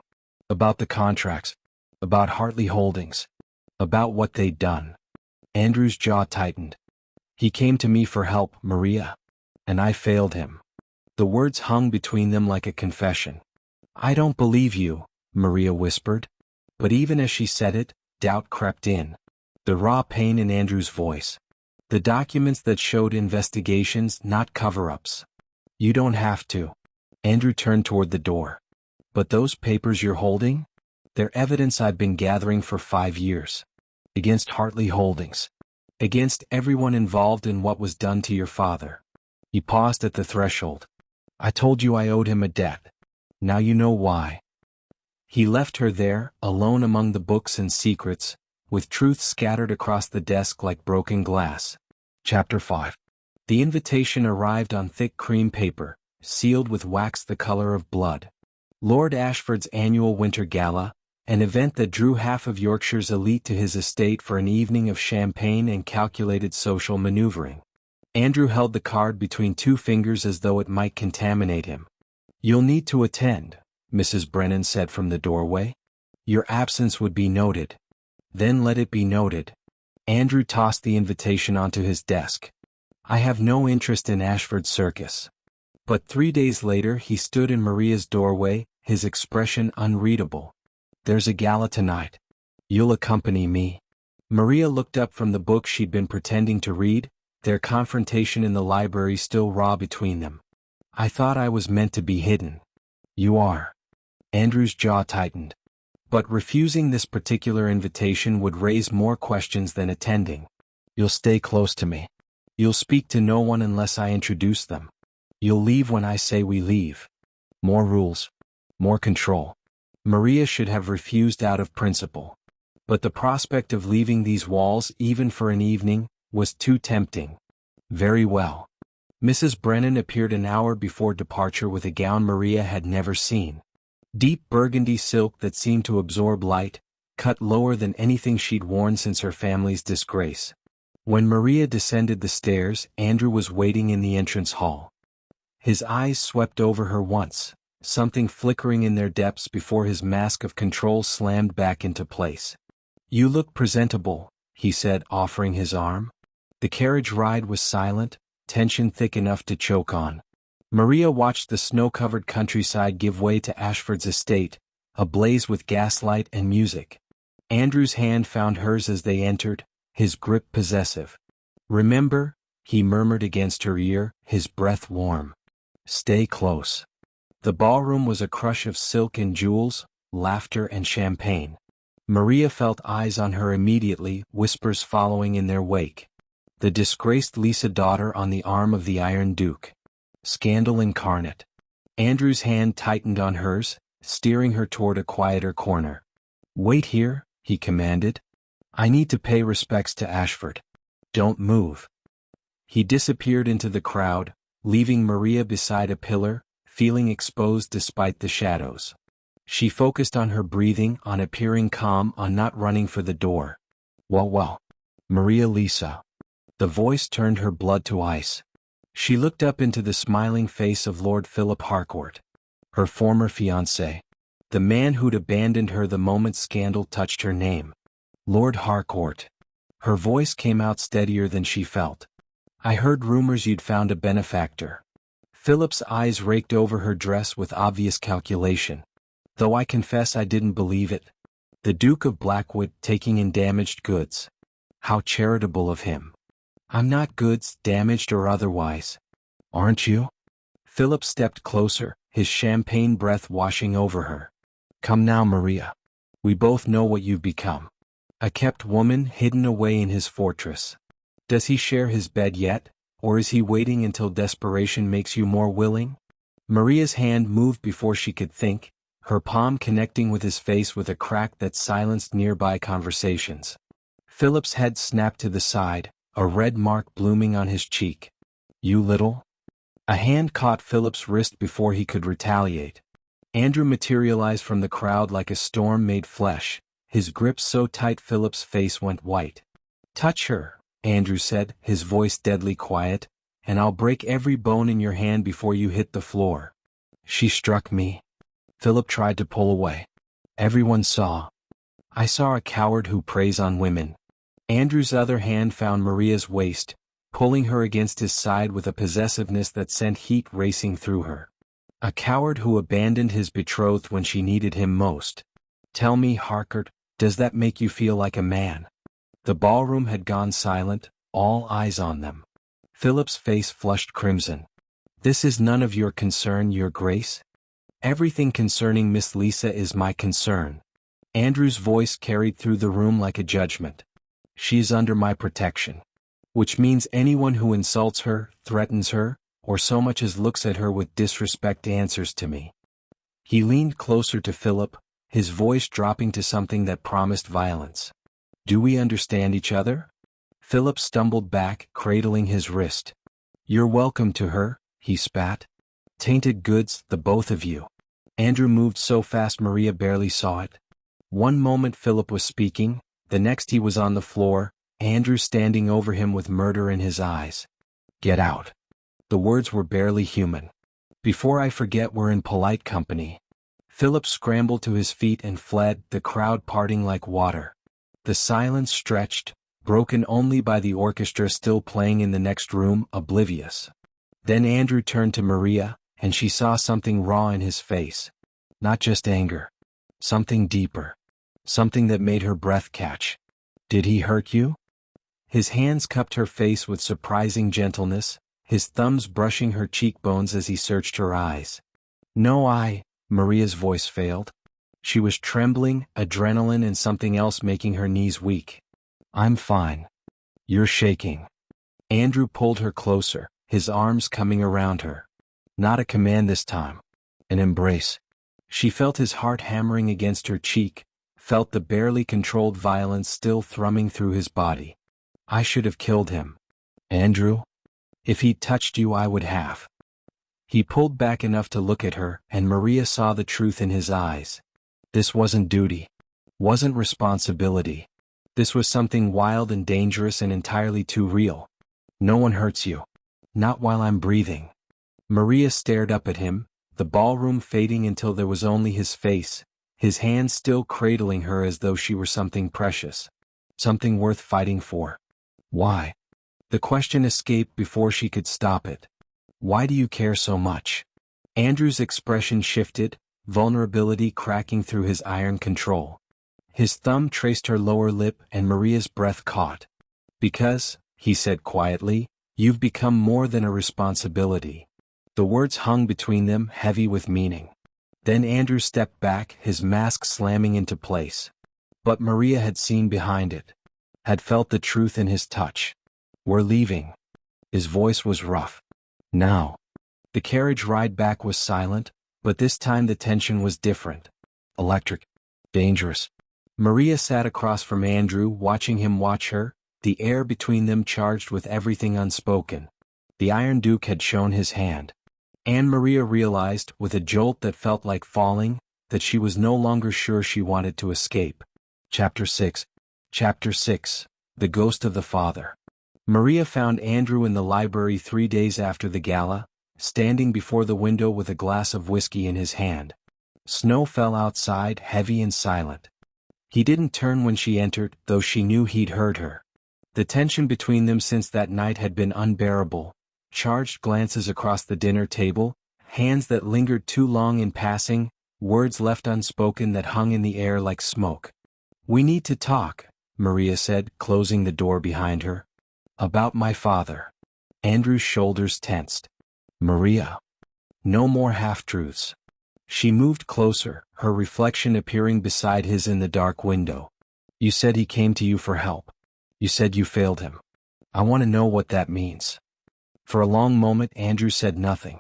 About the contracts. About Hartley Holdings. About what they'd done. Andrew's jaw tightened. He came to me for help, Maria. And I failed him. The words hung between them like a confession. I don't believe you, Maria whispered. But even as she said it, doubt crept in. The raw pain in Andrew's voice. The documents that showed investigations, not cover-ups. You don't have to. Andrew turned toward the door. But those papers you're holding? They're evidence I've been gathering for 5 years. Against Hartley Holdings. Against everyone involved in what was done to your father. He paused at the threshold. I told you I owed him a debt. Now you know why. He left her there, alone among the books and secrets, with truth scattered across the desk like broken glass. Chapter 5. The invitation arrived on thick cream paper, sealed with wax the color of blood. Lord Ashford's annual winter gala, an event that drew half of Yorkshire's elite to his estate for an evening of champagne and calculated social maneuvering. Andrew held the card between 2 fingers as though it might contaminate him. You'll need to attend, Mrs. Brennan said from the doorway. Your absence would be noted. Then let it be noted. Andrew tossed the invitation onto his desk. I have no interest in Ashford Circus. But 3 days later he stood in Maria's doorway, his expression unreadable. There's a gala tonight. You'll accompany me. Maria looked up from the book she'd been pretending to read, their confrontation in the library still raw between them. I thought I was meant to be hidden. You are. Andrew's jaw tightened. But refusing this particular invitation would raise more questions than attending. You'll stay close to me. You'll speak to no one unless I introduce them. You'll leave when I say we leave. More rules. More control. Maria should have refused out of principle. But the prospect of leaving these walls, even for an evening, was too tempting. Very well. Mrs. Brennan appeared an hour before departure with a gown Maria had never seen. Deep burgundy silk that seemed to absorb light, cut lower than anything she'd worn since her family's disgrace. When Maria descended the stairs, Andrew was waiting in the entrance hall. His eyes swept over her once, something flickering in their depths before his mask of control slammed back into place. You look presentable, he said, offering his arm. The carriage ride was silent, tension thick enough to choke on. Maria watched the snow-covered countryside give way to Ashford's estate, ablaze with gaslight and music. Andrew's hand found hers as they entered, his grip possessive. Remember, he murmured against her ear, his breath warm. Stay close. The ballroom was a crush of silk and jewels, laughter and champagne. Maria felt eyes on her immediately, whispers following in their wake. The disgraced Lisa daughter on the arm of the Iron Duke. Scandal incarnate. Andrew's hand tightened on hers, steering her toward a quieter corner. Wait here, he commanded. I need to pay respects to Ashford. Don't move. He disappeared into the crowd, leaving Maria beside a pillar, feeling exposed despite the shadows. She focused on her breathing, on appearing calm, on not running for the door. Well, Maria Lisa. The voice turned her blood to ice. She looked up into the smiling face of Lord Philip Harcourt, her former fiancé, the man who'd abandoned her the moment scandal touched her name. Lord Harcourt. Her voice came out steadier than she felt. I heard rumors you'd found a benefactor. Philip's eyes raked over her dress with obvious calculation. Though I confess I didn't believe it. The Duke of Blackwood taking in damaged goods. How charitable of him. I'm not goods, damaged or otherwise. Aren't you? Philip stepped closer, his champagne breath washing over her. Come now, Maria. We both know what you've become. A kept woman hidden away in his fortress. Does he share his bed yet, or is he waiting until desperation makes you more willing? Maria's hand moved before she could think, her palm connecting with his face with a crack that silenced nearby conversations. Philip's head snapped to the side, a red mark blooming on his cheek. You little? A hand caught Philip's wrist before he could retaliate. Andrew materialized from the crowd like a storm made flesh, his grip so tight Philip's face went white. Touch her, Andrew said, his voice deadly quiet, and I'll break every bone in your hand before you hit the floor. She struck me. Philip tried to pull away. Everyone saw. I saw a coward who preys on women. Andrew's other hand found Maria's waist, pulling her against his side with a possessiveness that sent heat racing through her. A coward who abandoned his betrothed when she needed him most. Tell me, Harcourt, does that make you feel like a man? The ballroom had gone silent, all eyes on them. Philip's face flushed crimson. This is none of your concern, your grace. Everything concerning Miss Lisa is my concern. Andrew's voice carried through the room like a judgment. She is under my protection. Which means anyone who insults her, threatens her, or so much as looks at her with disrespect answers to me. He leaned closer to Philip, his voice dropping to something that promised violence. Do we understand each other? Philip stumbled back, cradling his wrist. You're welcome to her, he spat. Tainted goods, the both of you. Andrew moved so fast Maria barely saw it. One moment Philip was speaking, the next he was on the floor, Andrew standing over him with murder in his eyes. Get out. The words were barely human. Before I forget, we're in polite company. Philip scrambled to his feet and fled, the crowd parting like water. The silence stretched, broken only by the orchestra still playing in the next room, oblivious. Then Andrew turned to Maria, and she saw something raw in his face. Not just anger. Something deeper. Something that made her breath catch. Did he hurt you? His hands cupped her face with surprising gentleness, his thumbs brushing her cheekbones as he searched her eyes. No, Maria's voice failed. She was trembling, adrenaline and something else making her knees weak. I'm fine. You're shaking. Andrew pulled her closer, his arms coming around her. Not a command this time. An embrace. She felt his heart hammering against her cheek, felt the barely controlled violence still thrumming through his body. I should have killed him. Andrew? If he'd touched you, I would have. He pulled back enough to look at her, and Maria saw the truth in his eyes. This wasn't duty. Wasn't responsibility. This was something wild and dangerous and entirely too real. No one hurts you. Not while I'm breathing. Maria stared up at him, the ballroom fading until there was only his face, his hand still cradling her as though she were something precious. Something worth fighting for. Why? The question escaped before she could stop it. Why do you care so much? Andrew's expression shifted, vulnerability cracking through his iron control. His thumb traced her lower lip and Maria's breath caught. Because, he said quietly, you've become more than a responsibility. The words hung between them, heavy with meaning. Then Andrew stepped back, his mask slamming into place. But Maria had seen behind it. Had felt the truth in his touch. We're leaving. His voice was rough. Now. The carriage ride back was silent, but this time the tension was different. Electric. Dangerous. Maria sat across from Andrew, watching him watch her, the air between them charged with everything unspoken. The Iron Duke had shown his hand. And Maria realized, with a jolt that felt like falling, that she was no longer sure she wanted to escape. Chapter 6. Chapter 6. The Ghost of the Father. Maria found Andrew in the library 3 days after the gala, standing before the window with a glass of whiskey in his hand. Snow fell outside, heavy and silent. He didn't turn when she entered, though she knew he'd heard her. The tension between them since that night had been unbearable. Charged glances across the dinner table, hands that lingered too long in passing, words left unspoken that hung in the air like smoke. "We need to talk," Maria said, closing the door behind her. "About my father." Andrew's shoulders tensed. "Maria. No more half-truths." She moved closer, her reflection appearing beside his in the dark window. "You said he came to you for help. You said you failed him. I want to know what that means." For a long moment Andrew said nothing.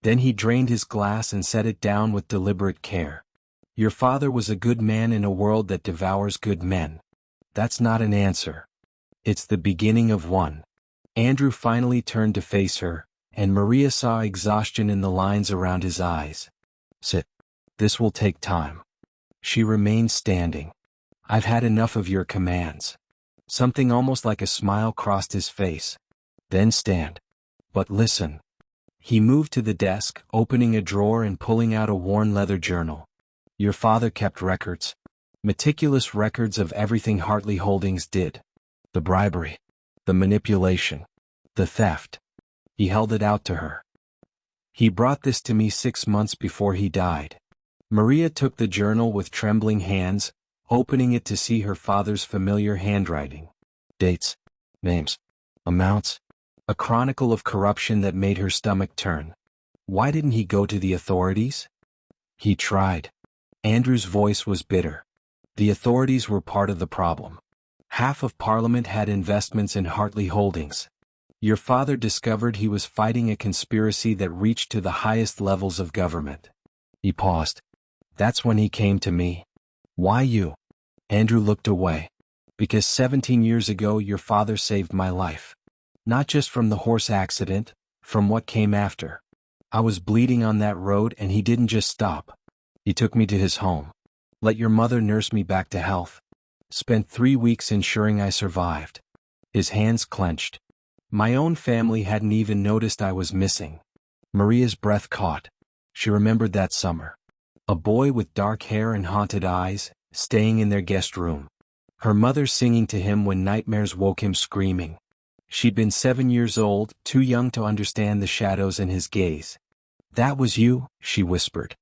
Then he drained his glass and set it down with deliberate care. "Your father was a good man in a world that devours good men. That's not an answer. It's the beginning of one." Andrew finally turned to face her, and Maria saw exhaustion in the lines around his eyes. "Sit. This will take time." She remained standing. "I've had enough of your commands." Something almost like a smile crossed his face. "Then stand. But listen." He moved to the desk, opening a drawer and pulling out a worn leather journal. "Your father kept records. Meticulous records of everything Hartley Holdings did. The bribery. The manipulation. The theft." He held it out to her. "He brought this to me 6 months before he died." Maria took the journal with trembling hands, opening it to see her father's familiar handwriting. Dates. Names. Amounts. A chronicle of corruption that made her stomach turn. Why didn't he go to the authorities? He tried. Andrew's voice was bitter. The authorities were part of the problem. Half of Parliament had investments in Hartley Holdings. Your father discovered he was fighting a conspiracy that reached to the highest levels of government. He paused. That's when he came to me. "Why you?" Andrew looked away. "Because 17 years ago your father saved my life. Not just from the horse accident, from what came after. I was bleeding on that road and he didn't just stop. He took me to his home. Let your mother nurse me back to health. Spent 3 weeks ensuring I survived." His hands clenched. "My own family hadn't even noticed I was missing." Maria's breath caught. She remembered that summer. A boy with dark hair and haunted eyes, staying in their guest room. Her mother singing to him when nightmares woke him screaming. She'd been 7 years old, too young to understand the shadows in his gaze. "That was you," she whispered.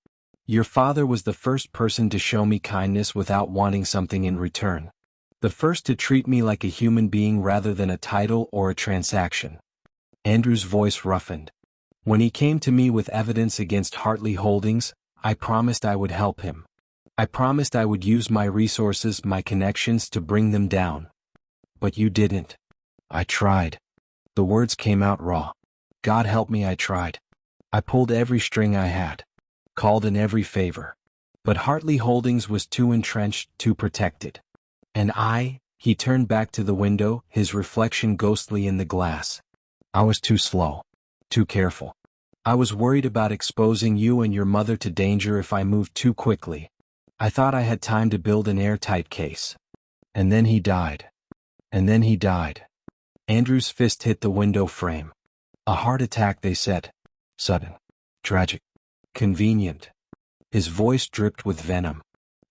"Your father was the first person to show me kindness without wanting something in return. The first to treat me like a human being rather than a title or a transaction." Andrew's voice roughened. "When he came to me with evidence against Hartley Holdings, I promised I would help him. I promised I would use my resources, my connections to bring them down. But you didn't." "I tried." The words came out raw. "God help me, I tried. I pulled every string I had. Called in every favor. But Hartley Holdings was too entrenched, too protected. And he turned back to the window, his reflection ghostly in the glass. "I was too slow. Too careful. I was worried about exposing you and your mother to danger if I moved too quickly. I thought I had time to build an airtight case. And then he died. And then he died." Andrew's fist hit the window frame. "A heart attack, they said. Sudden. Tragic. Convenient." His voice dripped with venom.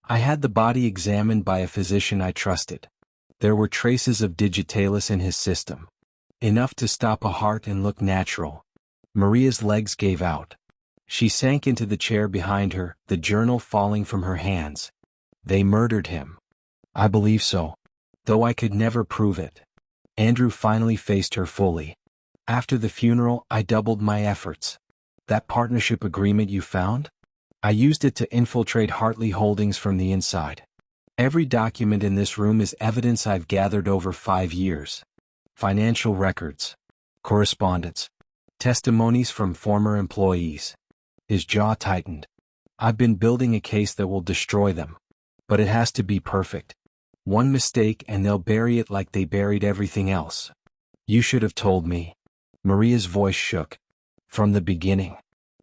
"I had the body examined by a physician I trusted. There were traces of digitalis in his system. Enough to stop a heart and look natural." Maria's legs gave out. She sank into the chair behind her, the journal falling from her hands. "They murdered him." "I believe so. Though I could never prove it." Andrew finally faced her fully. "After the funeral, I doubled my efforts. That partnership agreement you found? I used it to infiltrate Hartley Holdings from the inside. Every document in this room is evidence I've gathered over 5 years. Financial records. Correspondence. Testimonies from former employees." His jaw tightened. "I've been building a case that will destroy them. But it has to be perfect. One mistake and they'll bury it like they buried everything else. You should have told me. Maria's voice shook. From the beginning.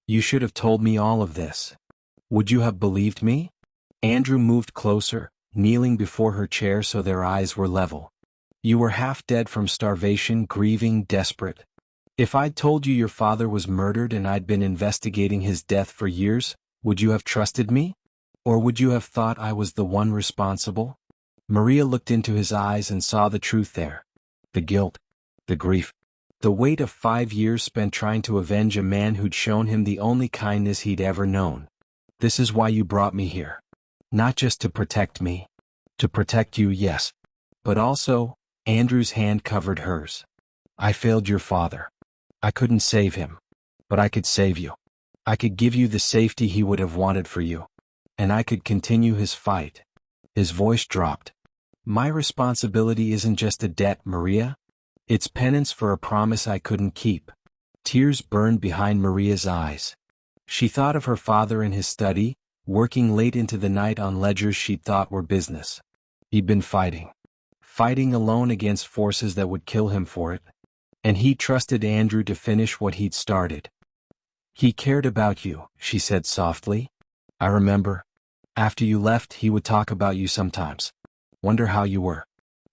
You should have told me all of this. Would you have believed me? Andrew moved closer, kneeling before her chair so their eyes were level. You were half dead from starvation, grieving, desperate. If I'd told you your father was murdered and I'd been investigating his death for years, would you have trusted me? Or would you have thought I was the one responsible? Maria looked into his eyes and saw the truth there. The guilt. The grief. The weight of 5 years spent trying to avenge a man who'd shown him the only kindness he'd ever known. This is why you brought me here. Not just to protect me. To protect you, yes. But also, Andrew's hand covered hers. I failed your father. I couldn't save him. But I could save you. I could give you the safety he would have wanted for you. And I could continue his fight. His voice dropped. My responsibility isn't just a debt, Maria. It's penance for a promise I couldn't keep. Tears burned behind Maria's eyes. She thought of her father in his study, working late into the night on ledgers she'd thought were business. He'd been fighting. Fighting alone against forces that would kill him for it. And he trusted Andrew to finish what he'd started. He cared about you, she said softly. I remember. After you left, he would talk about you sometimes. Wonder how you were.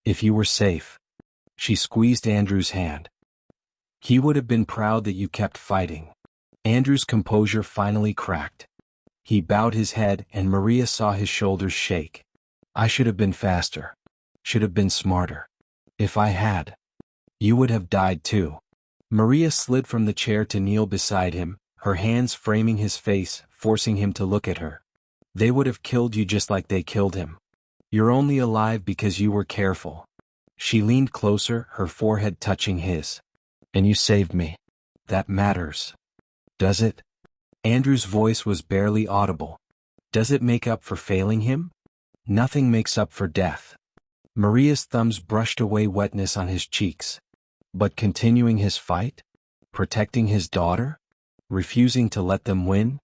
If you were safe. She squeezed Andrew's hand. He would have been proud that you kept fighting. Andrew's composure finally cracked. He bowed his head and Maria saw his shoulders shake. I should have been faster. Should have been smarter. If I had. You would have died too. Maria slid from the chair to kneel beside him, her hands framing his face, forcing him to look at her. They would have killed you just like they killed him. You're only alive because you were careful. She leaned closer, her forehead touching his. And you saved me. That matters. Does it? Andrew's voice was barely audible. Does it make up for failing him? Nothing makes up for death. Maria's thumbs brushed away wetness on his cheeks. But continuing his fight? Protecting his daughter? Refusing to let them win?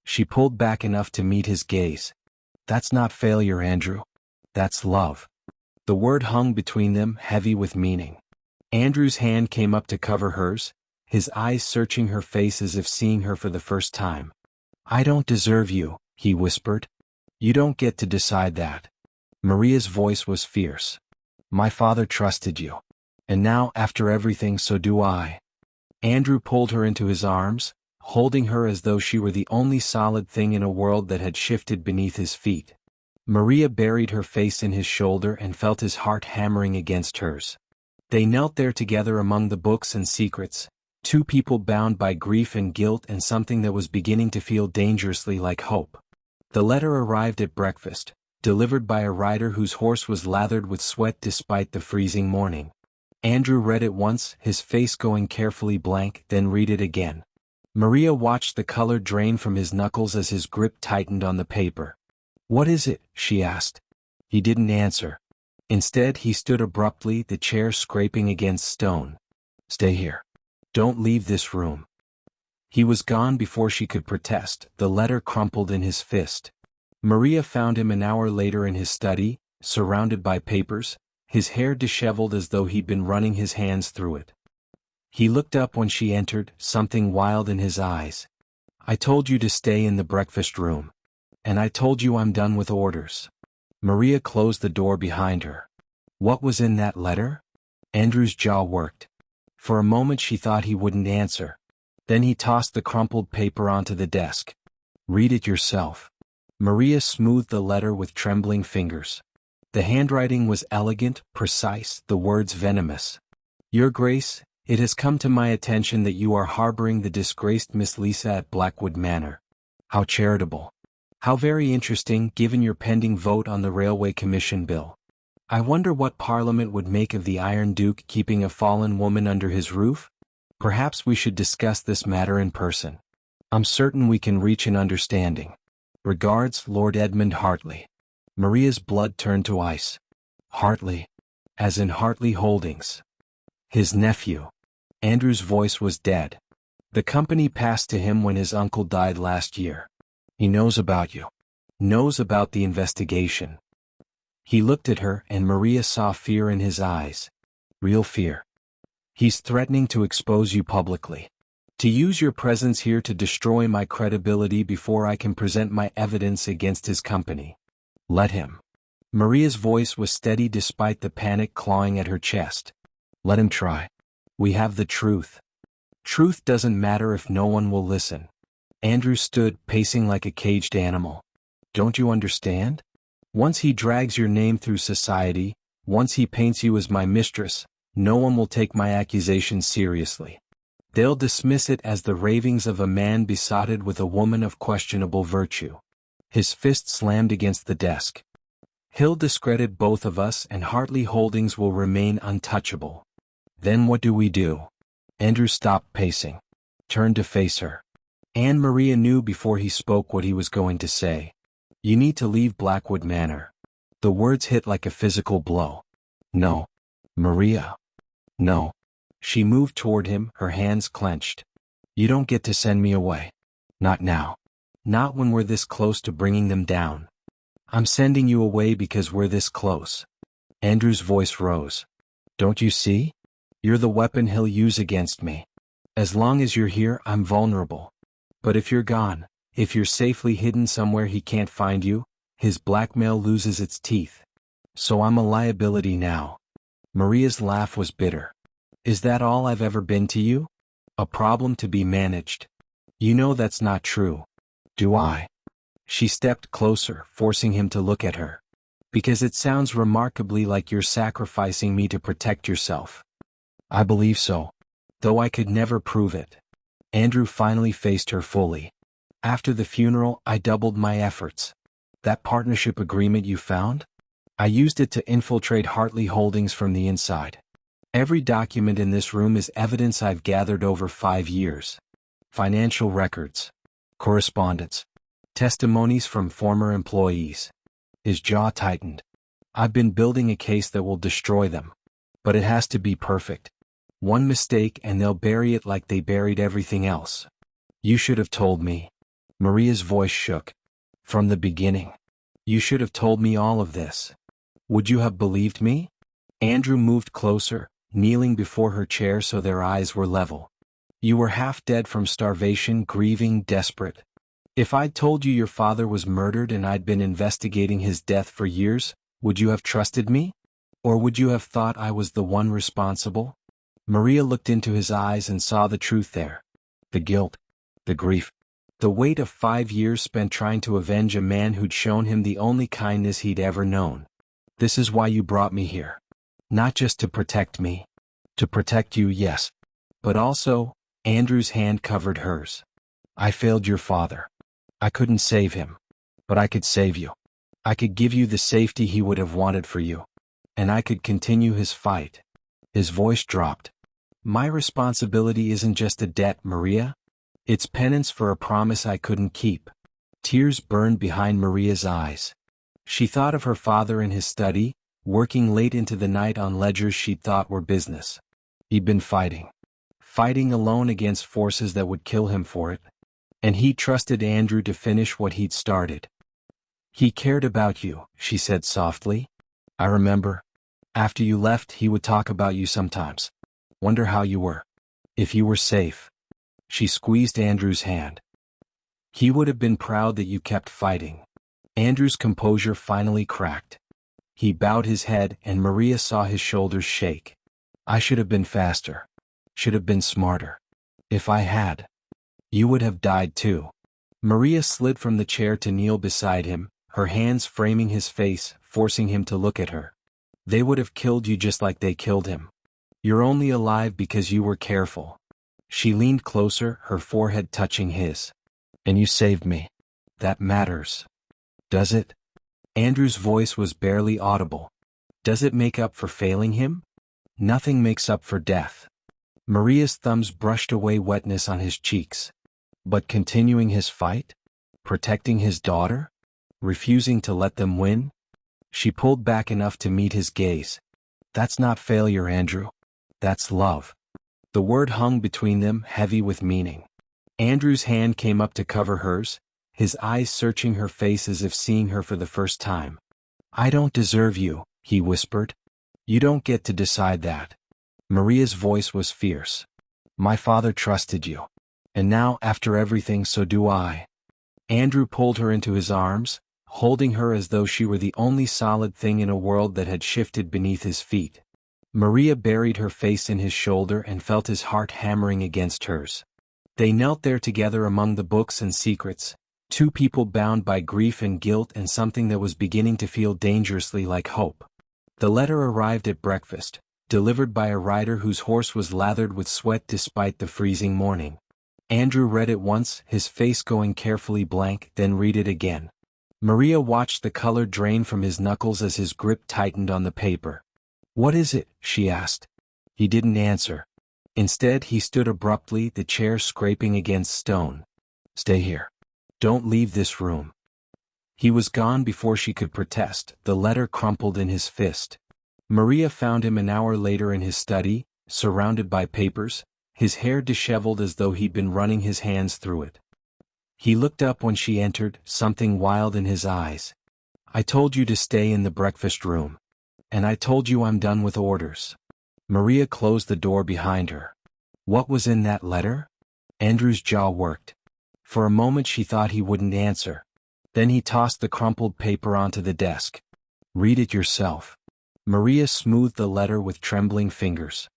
She pulled back enough to meet his gaze. That's not failure, Andrew. That's love. The word hung between them, heavy with meaning. Andrew's hand came up to cover hers, his eyes searching her face as if seeing her for the first time. I don't deserve you, he whispered. You don't get to decide that. Maria's voice was fierce. My father trusted you. And now, after everything, so do I. Andrew pulled her into his arms, holding her as though she were the only solid thing in a world that had shifted beneath his feet. Maria buried her face in his shoulder and felt his heart hammering against hers. They knelt there together among the books and secrets, two people bound by grief and guilt and something that was beginning to feel dangerously like hope. The letter arrived at breakfast, delivered by a rider whose horse was lathered with sweat despite the freezing morning. Andrew read it once, his face going carefully blank, then read it again. Maria watched the color drain from his knuckles as his grip tightened on the paper. What is it? She asked. He didn't answer. Instead, he stood abruptly, the chair scraping against stone. Stay here. Don't leave this room. He was gone before she could protest, the letter crumpled in his fist. Maria found him an hour later in his study, surrounded by papers, his hair disheveled as though he'd been running his hands through it. He looked up when she entered, something wild in his eyes. I told you to stay in the breakfast room. And I told you I'm done with orders. Maria closed the door behind her. What was in that letter? Andrew's jaw worked. For a moment she thought he wouldn't answer. Then he tossed the crumpled paper onto the desk. Read it yourself. Maria smoothed the letter with trembling fingers. The handwriting was elegant, precise, the words venomous. Your Grace, it has come to my attention that you are harboring the disgraced Miss Lisa at Blackwood Manor. How charitable. How very interesting, given your pending vote on the Railway Commission bill. I wonder what Parliament would make of the Iron Duke keeping a fallen woman under his roof? Perhaps we should discuss this matter in person. I'm certain we can reach an understanding. Regards, Lord Edmund Hartley. Maria's blood turned to ice. Hartley. As in Hartley Holdings. His nephew. Andrew's voice was dead. The company passed to him when his uncle died last year. He knows about you. Knows about the investigation. He looked at her and Maria saw fear in his eyes. Real fear. He's threatening to expose you publicly. To use your presence here to destroy my credibility before I can present my evidence against his company. Let him. Maria's voice was steady despite the panic clawing at her chest. Let him try. We have the truth. Truth doesn't matter if no one will listen. Andrew stood, pacing like a caged animal. Don't you understand? Once he drags your name through society, once he paints you as my mistress, no one will take my accusation seriously. They'll dismiss it as the ravings of a man besotted with a woman of questionable virtue. His fist slammed against the desk. He'll discredit both of us and Hartley Holdings will remain untouchable. Then what do we do? Andrew stopped pacing. Turned to face her. Anne Maria knew before he spoke what he was going to say. You need to leave Blackwood Manor. The words hit like a physical blow. No. Maria. No. She moved toward him, her hands clenched. You don't get to send me away. Not now. Not when we're this close to bringing them down. I'm sending you away because we're this close. Andrew's voice rose. Don't you see? You're the weapon he'll use against me. As long as you're here, I'm vulnerable. But if you're gone, if you're safely hidden somewhere he can't find you, his blackmail loses its teeth. So I'm a liability now. Maria's laugh was bitter. Is that all I've ever been to you? A problem to be managed. You know that's not true. Do I? She stepped closer, forcing him to look at her. Because it sounds remarkably like you're sacrificing me to protect yourself. I believe so. Though I could never prove it. Andrew finally faced her fully. After the funeral, I doubled my efforts. That partnership agreement you found? I used it to infiltrate Hartley Holdings from the inside. Every document in this room is evidence I've gathered over 5 years. Financial records. Correspondence. Testimonies from former employees. His jaw tightened. I've been building a case that will destroy them. But it has to be perfect. One mistake and they'll bury it like they buried everything else. You should have told me. Maria's voice shook. From the beginning. You should have told me all of this. Would you have believed me? Andrew moved closer, kneeling before her chair so their eyes were level. You were half dead from starvation, grieving, desperate. If I'd told you your father was murdered and I'd been investigating his death for years, would you have trusted me? Or would you have thought I was the one responsible? Maria looked into his eyes and saw the truth there. The guilt. The grief. The weight of 5 years spent trying to avenge a man who'd shown him the only kindness he'd ever known. This is why you brought me here. Not just to protect me. To protect you, yes. But also, Andrew's hand covered hers. I failed your father. I couldn't save him. But I could save you. I could give you the safety he would have wanted for you. And I could continue his fight. His voice dropped. My responsibility isn't just a debt, Maria. It's penance for a promise I couldn't keep. Tears burned behind Maria's eyes. She thought of her father in his study, working late into the night on ledgers she'd thought were business. He'd been fighting. Fighting alone against forces that would kill him for it. And he trusted Andrew to finish what he'd started. He cared about you, she said softly. I remember. After you left, he would talk about you sometimes. Wonder how you were. If you were safe. She squeezed Andrew's hand. He would have been proud that you kept fighting. Andrew's composure finally cracked. He bowed his head and Maria saw his shoulders shake. I should have been faster. Should have been smarter. If I had. You would have died too. Maria slid from the chair to kneel beside him, her hands framing his face, forcing him to look at her. They would have killed you just like they killed him. You're only alive because you were careful. She leaned closer, her forehead touching his. And you saved me. That matters. Does it? Andrew's voice was barely audible. Does it make up for failing him? Nothing makes up for death. Maria's thumbs brushed away wetness on his cheeks. But continuing his fight? Protecting his daughter? Refusing to let them win? She pulled back enough to meet his gaze. That's not failure, Andrew. That's love. The word hung between them, heavy with meaning. Andrew's hand came up to cover hers, his eyes searching her face as if seeing her for the first time. "I don't deserve you," he whispered. "You don't get to decide that." Maria's voice was fierce. "My father trusted you. And now, after everything, so do I." Andrew pulled her into his arms, holding her as though she were the only solid thing in a world that had shifted beneath his feet. Maria buried her face in his shoulder and felt his heart hammering against hers. They knelt there together among the books and secrets, two people bound by grief and guilt and something that was beginning to feel dangerously like hope. The letter arrived at breakfast, delivered by a rider whose horse was lathered with sweat despite the freezing morning. Andrew read it once, his face going carefully blank, then read it again. Maria watched the color drain from his knuckles as his grip tightened on the paper. "What is it?" she asked. He didn't answer. Instead, he stood abruptly, the chair scraping against stone. "Stay here. Don't leave this room." He was gone before she could protest, the letter crumpled in his fist. Maria found him an hour later in his study, surrounded by papers, his hair disheveled as though he'd been running his hands through it. He looked up when she entered, something wild in his eyes. "I told you to stay in the breakfast room. And I told you I'm done with orders." Maria closed the door behind her. What was in that letter? Andrew's jaw worked. For a moment she thought he wouldn't answer. Then he tossed the crumpled paper onto the desk. "Read it yourself." Maria smoothed the letter with trembling fingers.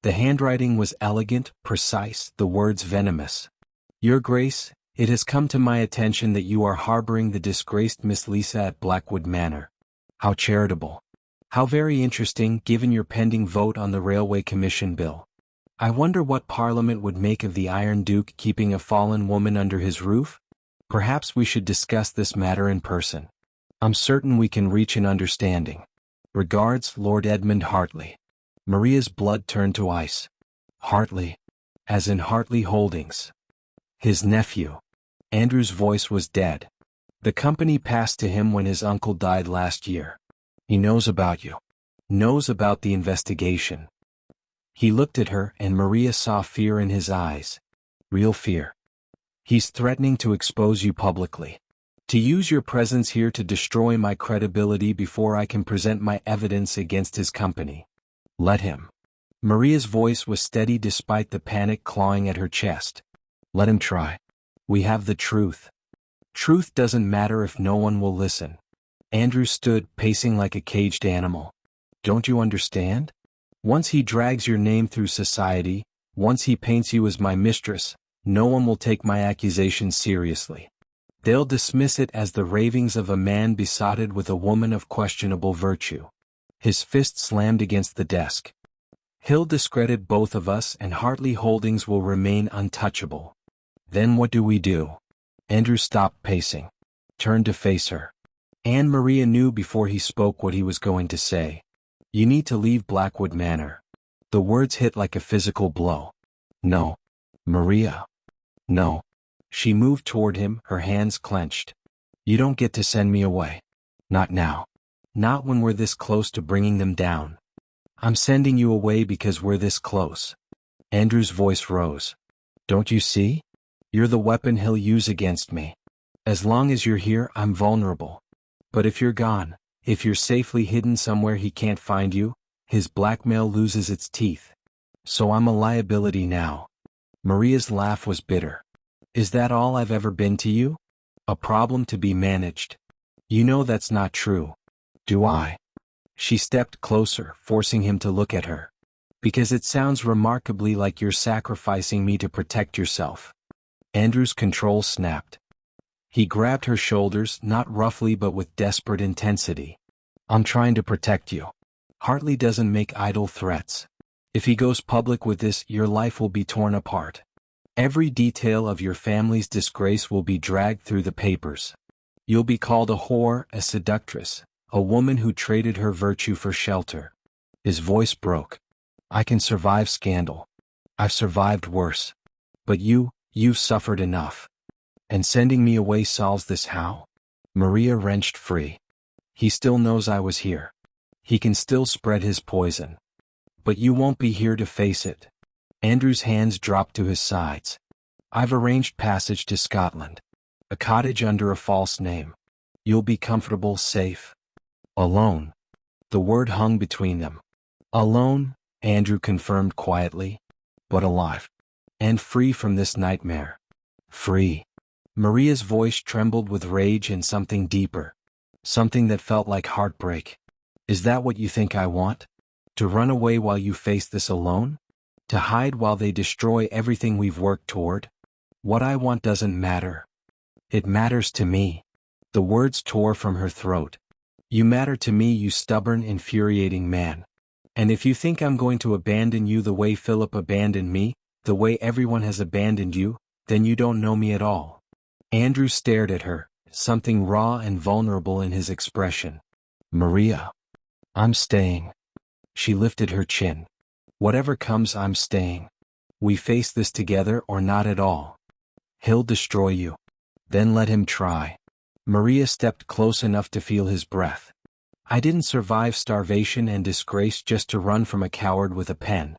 The handwriting was elegant, precise, the words venomous. "Your Grace, it has come to my attention that you are harboring the disgraced Miss Lisa at Blackwood Manor. How charitable. How very interesting, given your pending vote on the Railway Commission bill. I wonder what Parliament would make of the Iron Duke keeping a fallen woman under his roof? Perhaps we should discuss this matter in person. I'm certain we can reach an understanding. Regards, Lord Edmund Hartley." Maria's blood turned to ice. Hartley? As in Hartley Holdings. His nephew. Andrew's voice was dead. "The company passed to him when his uncle died last year. He knows about you. Knows about the investigation." He looked at her and Maria saw fear in his eyes. Real fear. "He's threatening to expose you publicly. To use your presence here to destroy my credibility before I can present my evidence against his company. Let him." Maria's voice was steady despite the panic clawing at her chest. "Let him try. We have the truth. Truth doesn't matter if no one will listen." Andrew stood, pacing like a caged animal. "Don't you understand? Once he drags your name through society, once he paints you as my mistress, no one will take my accusation seriously. They'll dismiss it as the ravings of a man besotted with a woman of questionable virtue." His fist slammed against the desk. "He'll discredit both of us and Hartley Holdings will remain untouchable. Then what do we do?" Andrew stopped pacing. Turned to face her. Anne Maria knew before he spoke what he was going to say. "You need to leave Blackwood Manor." The words hit like a physical blow. "No. Maria. No." She moved toward him, her hands clenched. "You don't get to send me away. Not now. Not when we're this close to bringing them down. I'm sending you away because we're this close." Andrew's voice rose. "Don't you see? You're the weapon he'll use against me. As long as you're here, I'm vulnerable. But if you're gone, if you're safely hidden somewhere he can't find you, his blackmail loses its teeth. So I'm a liability now." Maria's laugh was bitter. "Is that all I've ever been to you? A problem to be managed? You know that's not true." "Do I?" She stepped closer, forcing him to look at her. "Because it sounds remarkably like you're sacrificing me to protect yourself." Andrew's control snapped. He grabbed her shoulders, not roughly but with desperate intensity. "I'm trying to protect you. Hartley doesn't make idle threats. If he goes public with this, your life will be torn apart. Every detail of your family's disgrace will be dragged through the papers. You'll be called a whore, a seductress, a woman who traded her virtue for shelter." His voice broke. "I can survive scandal. I've survived worse. But you've suffered enough. And sending me away solves this how?" Maria wrenched free. "He still knows I was here. He can still spread his poison. But you won't be here to face it." Andrew's hands dropped to his sides. "I've arranged passage to Scotland. A cottage under a false name. You'll be comfortable, safe. Alone. The word hung between them. Alone, Andrew confirmed quietly. But alive. And free from this nightmare. Free. Maria's voice trembled with rage and something deeper. Something that felt like heartbreak. Is that what you think I want? To run away while you face this alone? To hide while they destroy everything we've worked toward? What I want doesn't matter. It matters to me. The words tore from her throat. You matter to me, you stubborn, infuriating man. And if you think I'm going to abandon you the way Philip abandoned me, the way everyone has abandoned you, then you don't know me at all. Andrew stared at her, something raw and vulnerable in his expression. Maria. I'm staying. She lifted her chin. Whatever comes, I'm staying. We face this together or not at all. He'll destroy you. Then let him try. Maria stepped close enough to feel his breath. I didn't survive starvation and disgrace just to run from a coward with a pen.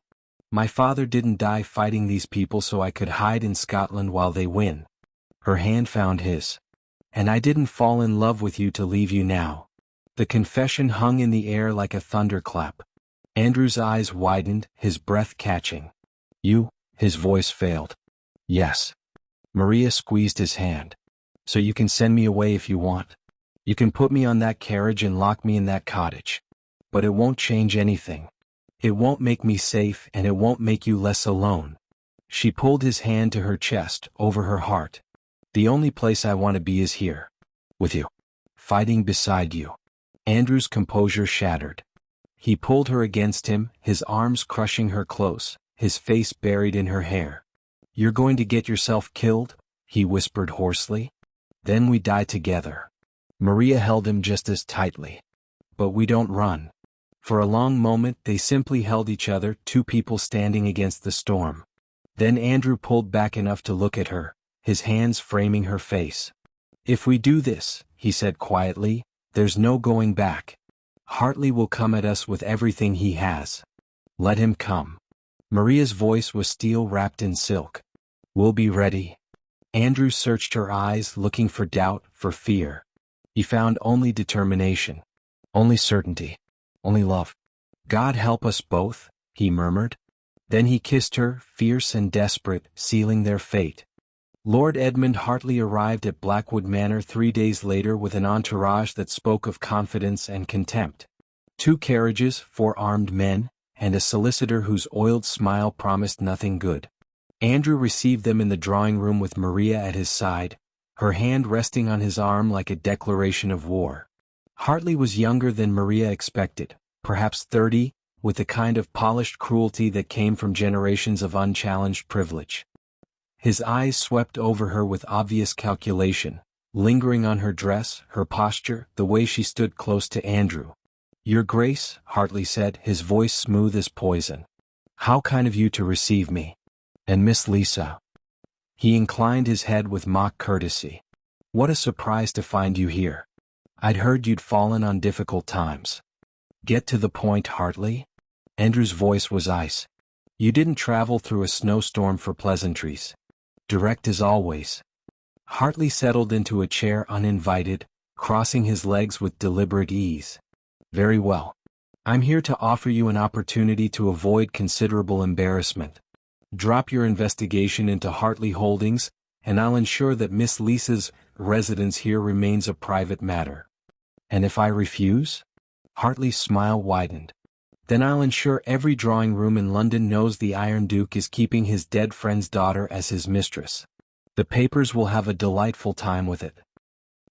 My father didn't die fighting these people so I could hide in Scotland while they win. Her hand found his. And I didn't fall in love with you to leave you now. The confession hung in the air like a thunderclap. Andrew's eyes widened, his breath catching. You, his voice failed. Yes. Maria squeezed his hand. So you can send me away if you want. You can put me on that carriage and lock me in that cottage. But it won't change anything. It won't make me safe and it won't make you less alone. She pulled his hand to her chest, over her heart. The only place I want to be is here. With you. Fighting beside you. Andrew's composure shattered. He pulled her against him, his arms crushing her close, his face buried in her hair. You're going to get yourself killed? He whispered hoarsely. Then we die together. Maria held him just as tightly. But we don't run. For a long moment they simply held each other, two people standing against the storm. Then Andrew pulled back enough to look at her, his hands framing her face. If we do this, he said quietly, there's no going back. Hartley will come at us with everything he has. Let him come. Maria's voice was steel wrapped in silk. We'll be ready. Andrew searched her eyes, looking for doubt, for fear. He found only determination. Only certainty. Only love. God help us both, he murmured. Then he kissed her, fierce and desperate, sealing their fate. Lord Edmund Hartley arrived at Blackwood Manor 3 days later with an entourage that spoke of confidence and contempt. 2 carriages, 4 armed men, and a solicitor whose oiled smile promised nothing good. Andrew received them in the drawing room with Maria at his side, her hand resting on his arm like a declaration of war. Hartley was younger than Maria expected, perhaps 30, with the kind of polished cruelty that came from generations of unchallenged privilege. His eyes swept over her with obvious calculation, lingering on her dress, her posture, the way she stood close to Andrew. Your Grace, Hartley said, his voice smooth as poison. How kind of you to receive me. And Miss Lisa. He inclined his head with mock courtesy. What a surprise to find you here. I'd heard you'd fallen on difficult times. Get to the point, Hartley. Andrew's voice was ice. You didn't travel through a snowstorm for pleasantries. Direct as always. Hartley settled into a chair uninvited, crossing his legs with deliberate ease. Very well. I'm here to offer you an opportunity to avoid considerable embarrassment. Drop your investigation into Hartley Holdings, and I'll ensure that Miss Lisa's residence here remains a private matter. And if I refuse? Hartley's smile widened. Then I'll ensure every drawing room in London knows the Iron Duke is keeping his dead friend's daughter as his mistress. The papers will have a delightful time with it.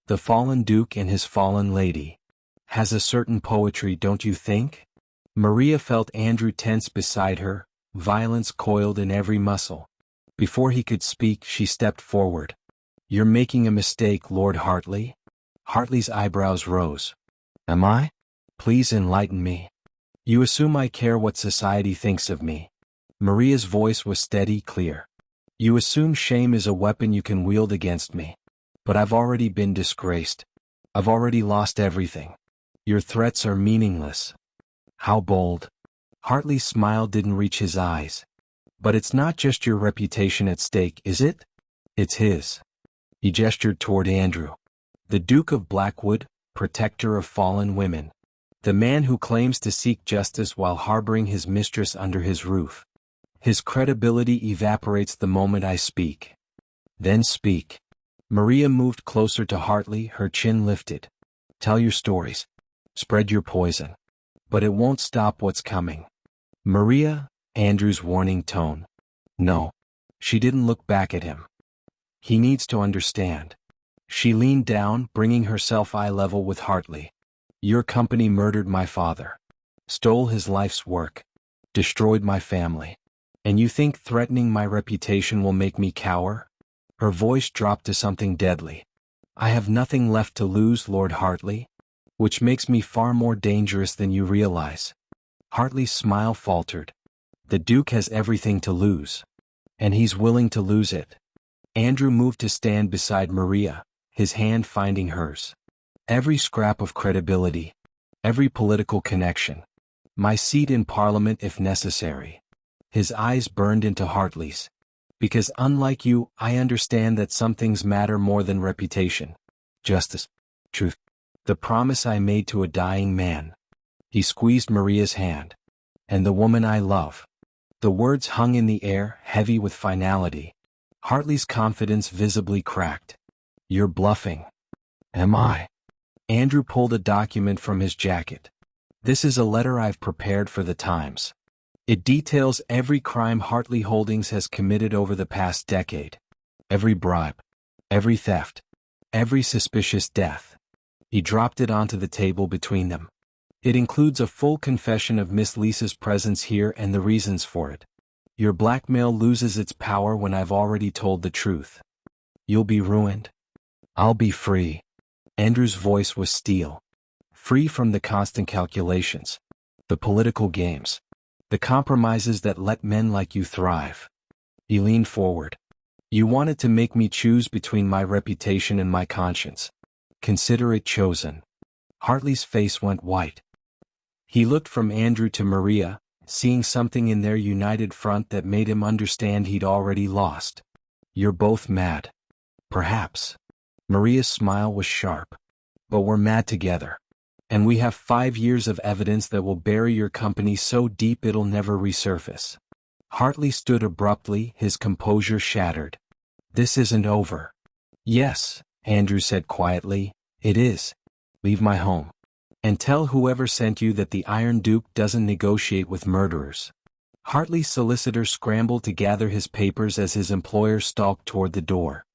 The fallen Duke and his fallen lady. Has a certain poetry, don't you think? Maria felt Andrew tense beside her, violence coiled in every muscle. Before he could speak, she stepped forward. You're making a mistake, Lord Hartley. Hartley's eyebrows rose. Am I? Please enlighten me. You assume I care what society thinks of me. Maria's voice was steady, clear. You assume shame is a weapon you can wield against me. But I've already been disgraced. I've already lost everything. Your threats are meaningless. How bold. Hartley's smile didn't reach his eyes. But it's not just your reputation at stake, is it? It's his. He gestured toward Andrew. The Duke of Blackwood, protector of fallen women. The man who claims to seek justice while harboring his mistress under his roof. His credibility evaporates the moment I speak. Then speak. Maria moved closer to Hartley, her chin lifted. Tell your stories. Spread your poison. But it won't stop what's coming. Maria, Andrew's warning tone. No. She didn't look back at him. He needs to understand. She leaned down, bringing herself eye level with Hartley. Your company murdered my father. Stole his life's work. Destroyed my family. And you think threatening my reputation will make me cower? Her voice dropped to something deadly. I have nothing left to lose, Lord Hartley. Which makes me far more dangerous than you realize. Hartley's smile faltered. The Duke has everything to lose. And he's willing to lose it. Andrew moved to stand beside Maria, his hand finding hers. Every scrap of credibility. Every political connection. My seat in Parliament if necessary. His eyes burned into Hartley's. Because unlike you, I understand that some things matter more than reputation. Justice. Truth. The promise I made to a dying man. He squeezed Maria's hand. And the woman I love. The words hung in the air, heavy with finality. Hartley's confidence visibly cracked. You're bluffing. Am I? Andrew pulled a document from his jacket. This is a letter I've prepared for the Times. It details every crime Hartley Holdings has committed over the past decade. Every bribe. Every theft. Every suspicious death. He dropped it onto the table between them. It includes a full confession of Miss Lisa's presence here and the reasons for it. Your blackmail loses its power when I've already told the truth. You'll be ruined. I'll be free. Andrew's voice was steel. Free from the constant calculations. The political games. The compromises that let men like you thrive. He leaned forward. You wanted to make me choose between my reputation and my conscience. Consider it chosen. Hartley's face went white. He looked from Andrew to Maria, seeing something in their united front that made him understand he'd already lost. You're both mad. Perhaps. Maria's smile was sharp. But we're mad together. And we have 5 years of evidence that will bury your company so deep it'll never resurface. Hartley stood abruptly, his composure shattered. This isn't over. Yes, Andrew said quietly, it is. Leave my home. And tell whoever sent you that the Iron Duke doesn't negotiate with murderers. Hartley's solicitor scrambled to gather his papers as his employer stalked toward the door.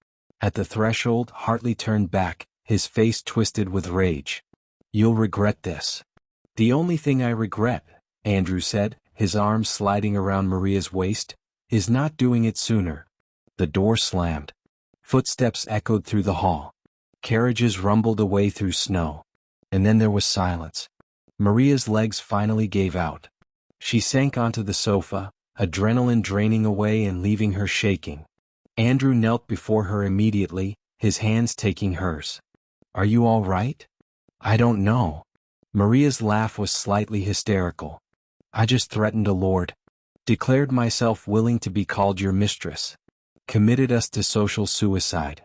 At the threshold, Hartley turned back, his face twisted with rage. You'll regret this. The only thing I regret, Andrew said, his arms sliding around Maria's waist, is not doing it sooner. The door slammed. Footsteps echoed through the hall. Carriages rumbled away through snow. And then there was silence. Maria's legs finally gave out. She sank onto the sofa, adrenaline draining away and leaving her shaking. Andrew knelt before her immediately, his hands taking hers. Are you all right? I don't know. Maria's laugh was slightly hysterical. I just threatened a lord. Declared myself willing to be called your mistress. Committed us to social suicide.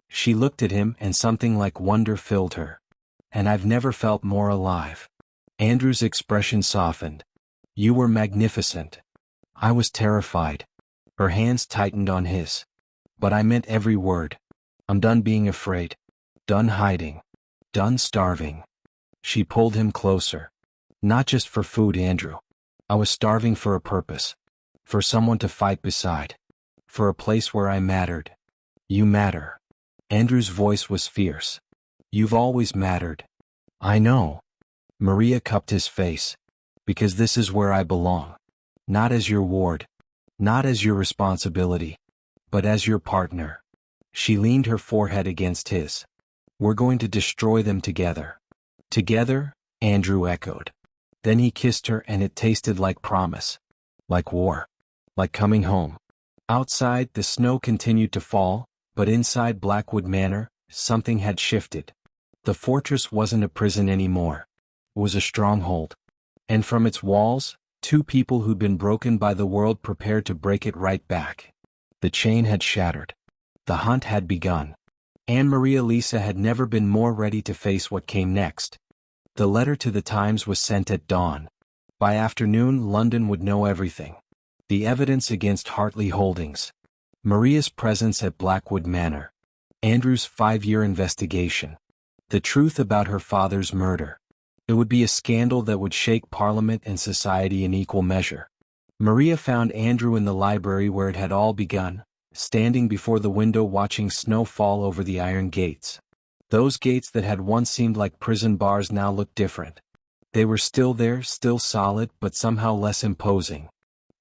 She looked at him and something like wonder filled her. And I've never felt more alive. Andrew's expression softened. You were magnificent. I was terrified. Her hands tightened on his. But I meant every word. I'm done being afraid. Done hiding. Done starving. She pulled him closer. Not just for food, Andrew. I was starving for a purpose. For someone to fight beside. For a place where I mattered. You matter. Andrew's voice was fierce. You've always mattered. I know. Maria cupped his face. Because this is where I belong. Not as your ward. Not as your responsibility. But as your partner. She leaned her forehead against his. We're going to destroy them together. Together, Andrew echoed. Then he kissed her and it tasted like promise. Like war. Like coming home. Outside, the snow continued to fall, but inside Blackwood Manor, something had shifted. The fortress wasn't a prison anymore. It was a stronghold. And from its walls, 2 people who'd been broken by the world prepared to break it right back. The chain had shattered. The hunt had begun. and Maria Lisa had never been more ready to face what came next. The letter to the Times was sent at dawn. By afternoon, London would know everything. The evidence against Hartley Holdings. Maria's presence at Blackwood Manor. Andrew's 5-year investigation. The truth about her father's murder. It would be a scandal that would shake Parliament and society in equal measure. Maria found Andrew in the library where it had all begun, standing before the window watching snow fall over the iron gates. Those gates that had once seemed like prison bars now looked different. They were still there, still solid, but somehow less imposing.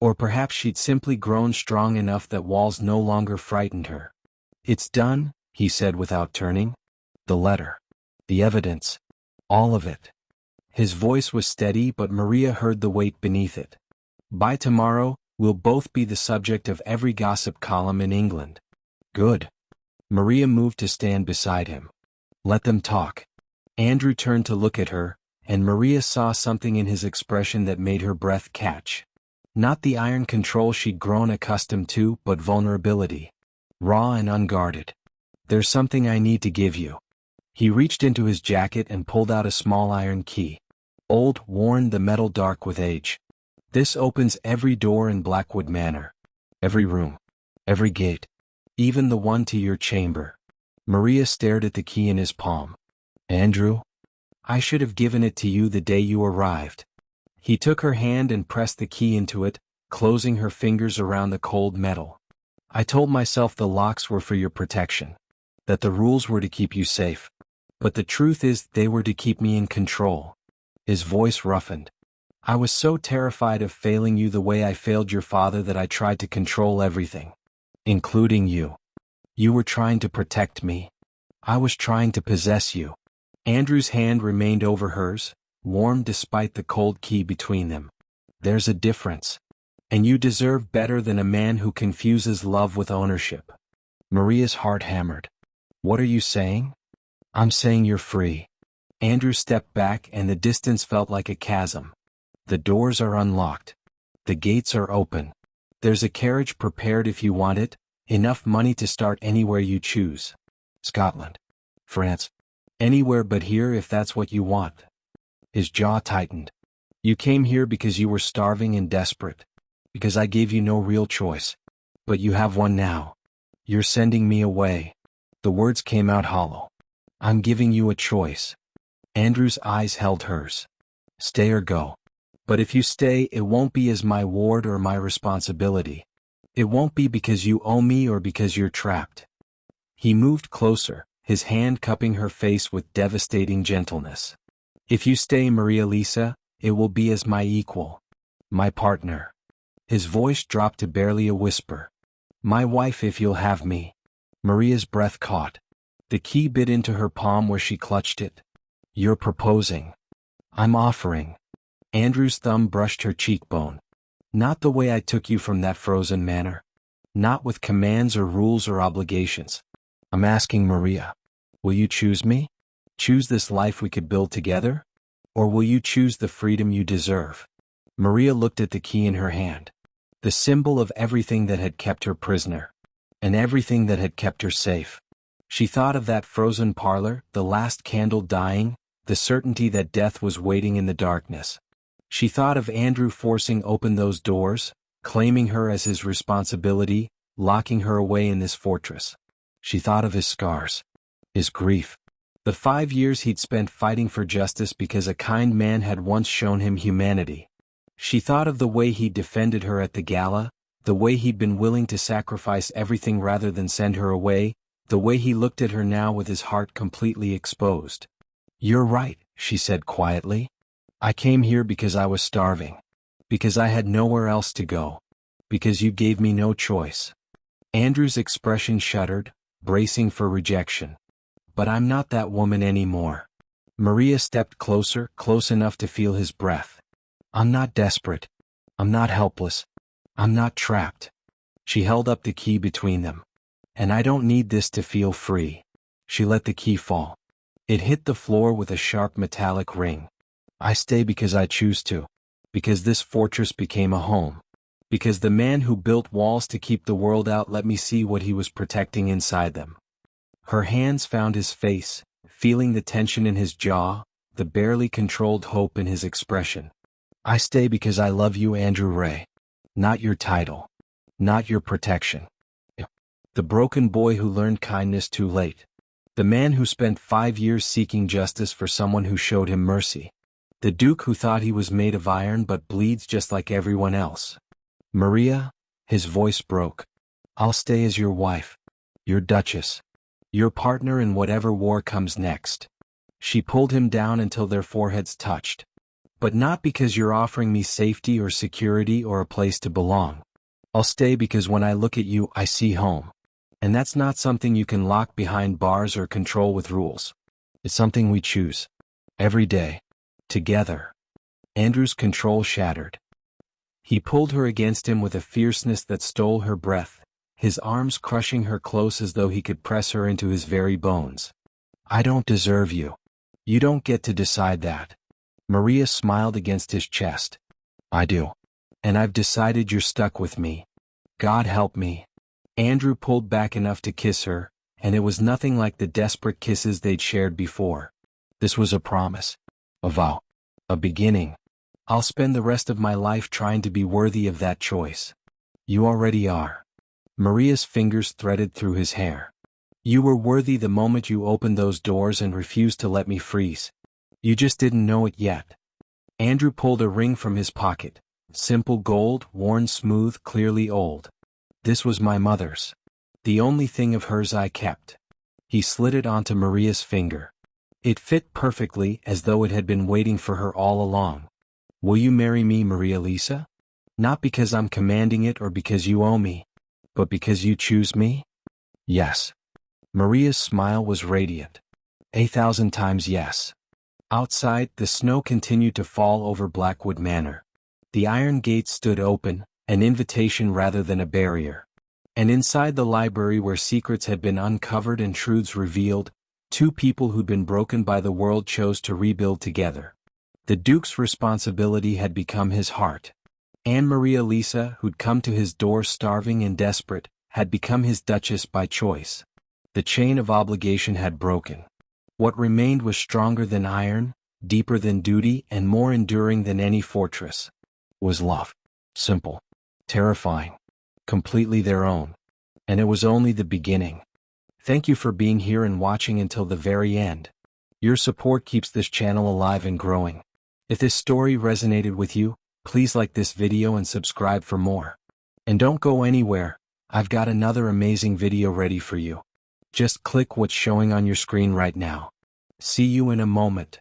Or perhaps she'd simply grown strong enough that walls no longer frightened her. "It's done," he said without turning. "The letter. The evidence. All of it." His voice was steady, but Maria heard the weight beneath it. "By tomorrow, we'll both be the subject of every gossip column in England." "Good." Maria moved to stand beside him. "Let them talk." Andrew turned to look at her, and Maria saw something in his expression that made her breath catch. Not the iron control she'd grown accustomed to, but vulnerability. Raw and unguarded. "There's something I need to give you." He reached into his jacket and pulled out a small iron key. Old, worn, the metal dark with age. "This opens every door in Blackwood Manor. Every room. Every gate. Even the one to your chamber." Maria stared at the key in his palm. "Andrew? I should have given it to you the day you arrived." He took her hand and pressed the key into it, closing her fingers around the cold metal. "I told myself the locks were for your protection. That the rules were to keep you safe. But the truth is they were to keep me in control." His voice roughened. "I was so terrified of failing you the way I failed your father that I tried to control everything. Including you. You were trying to protect me. I was trying to possess you." Andrew's hand remained over hers, warm despite the cold key between them. "There's a difference. And you deserve better than a man who confuses love with ownership." Maria's heart hammered. "What are you saying?" "I'm saying you're free." Andrew stepped back and the distance felt like a chasm. "The doors are unlocked. The gates are open. There's a carriage prepared if you want it, enough money to start anywhere you choose. Scotland. France. Anywhere but here if that's what you want." His jaw tightened. "You came here because you were starving and desperate. Because I gave you no real choice. But you have one now. You're sending me away." The words came out hollow. "I'm giving you a choice." Andrew's eyes held hers. "Stay or go. But if you stay, it won't be as my ward or my responsibility. It won't be because you owe me or because you're trapped." He moved closer, his hand cupping her face with devastating gentleness. "If you stay, Maria Lisa, it will be as my equal. My partner." His voice dropped to barely a whisper. "My wife if you'll have me." Maria's breath caught. The key bit into her palm where she clutched it. "You're proposing." "I'm offering." Andrew's thumb brushed her cheekbone. "Not the way I took you from that frozen manor. Not with commands or rules or obligations. I'm asking Maria. Will you choose me? Choose this life we could build together? Or will you choose the freedom you deserve?" Maria looked at the key in her hand. The symbol of everything that had kept her prisoner. And everything that had kept her safe. She thought of that frozen parlor, the last candle dying, the certainty that death was waiting in the darkness. She thought of Andrew forcing open those doors, claiming her as his responsibility, locking her away in this fortress. She thought of his scars. His grief. The 5 years he'd spent fighting for justice because a kind man had once shown him humanity. She thought of the way he defended her at the gala, the way he'd been willing to sacrifice everything rather than send her away, the way he looked at her now with his heart completely exposed. "You're right," she said quietly. "I came here because I was starving. Because I had nowhere else to go. Because you gave me no choice." Andrew's expression shuddered, bracing for rejection. "But I'm not that woman anymore." Maria stepped closer, close enough to feel his breath. "I'm not desperate. I'm not helpless. I'm not trapped." She held up the key between them. "And I don't need this to feel free." She let the key fall. It hit the floor with a sharp metallic ring. "I stay because I choose to. Because this fortress became a home. Because the man who built walls to keep the world out let me see what he was protecting inside them." Her hands found his face, feeling the tension in his jaw, the barely controlled hope in his expression. I stay because I love you, Andrew Ray. Not your title. Not your protection. The broken boy who learned kindness too late. The man who spent 5 years seeking justice for someone who showed him mercy. The Duke who thought he was made of iron but bleeds just like everyone else. Maria, his voice broke. I'll stay as your wife. Your Duchess. Your partner in whatever war comes next. She pulled him down until their foreheads touched. But not because you're offering me safety or security or a place to belong. I'll stay because when I look at you, I see home. And that's not something you can lock behind bars or control with rules. It's something we choose. Every day. Together. Andrew's control shattered. He pulled her against him with a fierceness that stole her breath, his arms crushing her close as though he could press her into his very bones. I don't deserve you. You don't get to decide that. Maria smiled against his chest. I do. And I've decided you're stuck with me. God help me. Andrew pulled back enough to kiss her, and it was nothing like the desperate kisses they'd shared before. This was a promise. A vow. A beginning. I'll spend the rest of my life trying to be worthy of that choice. You already are. Maria's fingers threaded through his hair. You were worthy the moment you opened those doors and refused to let me freeze. You just didn't know it yet. Andrew pulled a ring from his pocket. Simple gold, worn smooth, clearly old. This was my mother's. The only thing of hers I kept. He slid it onto Maria's finger. It fit perfectly, as though it had been waiting for her all along. Will you marry me, Maria Lisa? Not because I'm commanding it or because you owe me, but because you choose me? Yes. Maria's smile was radiant. 1,000 times yes. Outside, the snow continued to fall over Blackwood Manor. The iron gate stood open, an invitation rather than a barrier. And inside the library where secrets had been uncovered and truths revealed, two people who'd been broken by the world chose to rebuild together. The Duke's responsibility had become his heart. Anne Maria Lisa, who'd come to his door starving and desperate, had become his Duchess by choice. The chain of obligation had broken. What remained was stronger than iron, deeper than duty, and more enduring than any fortress. Was love. Simple. Terrifying. Completely their own. And it was only the beginning. Thank you for being here and watching until the very end. Your support keeps this channel alive and growing. If this story resonated with you, please like this video and subscribe for more. And don't go anywhere, I've got another amazing video ready for you. Just click what's showing on your screen right now. See you in a moment.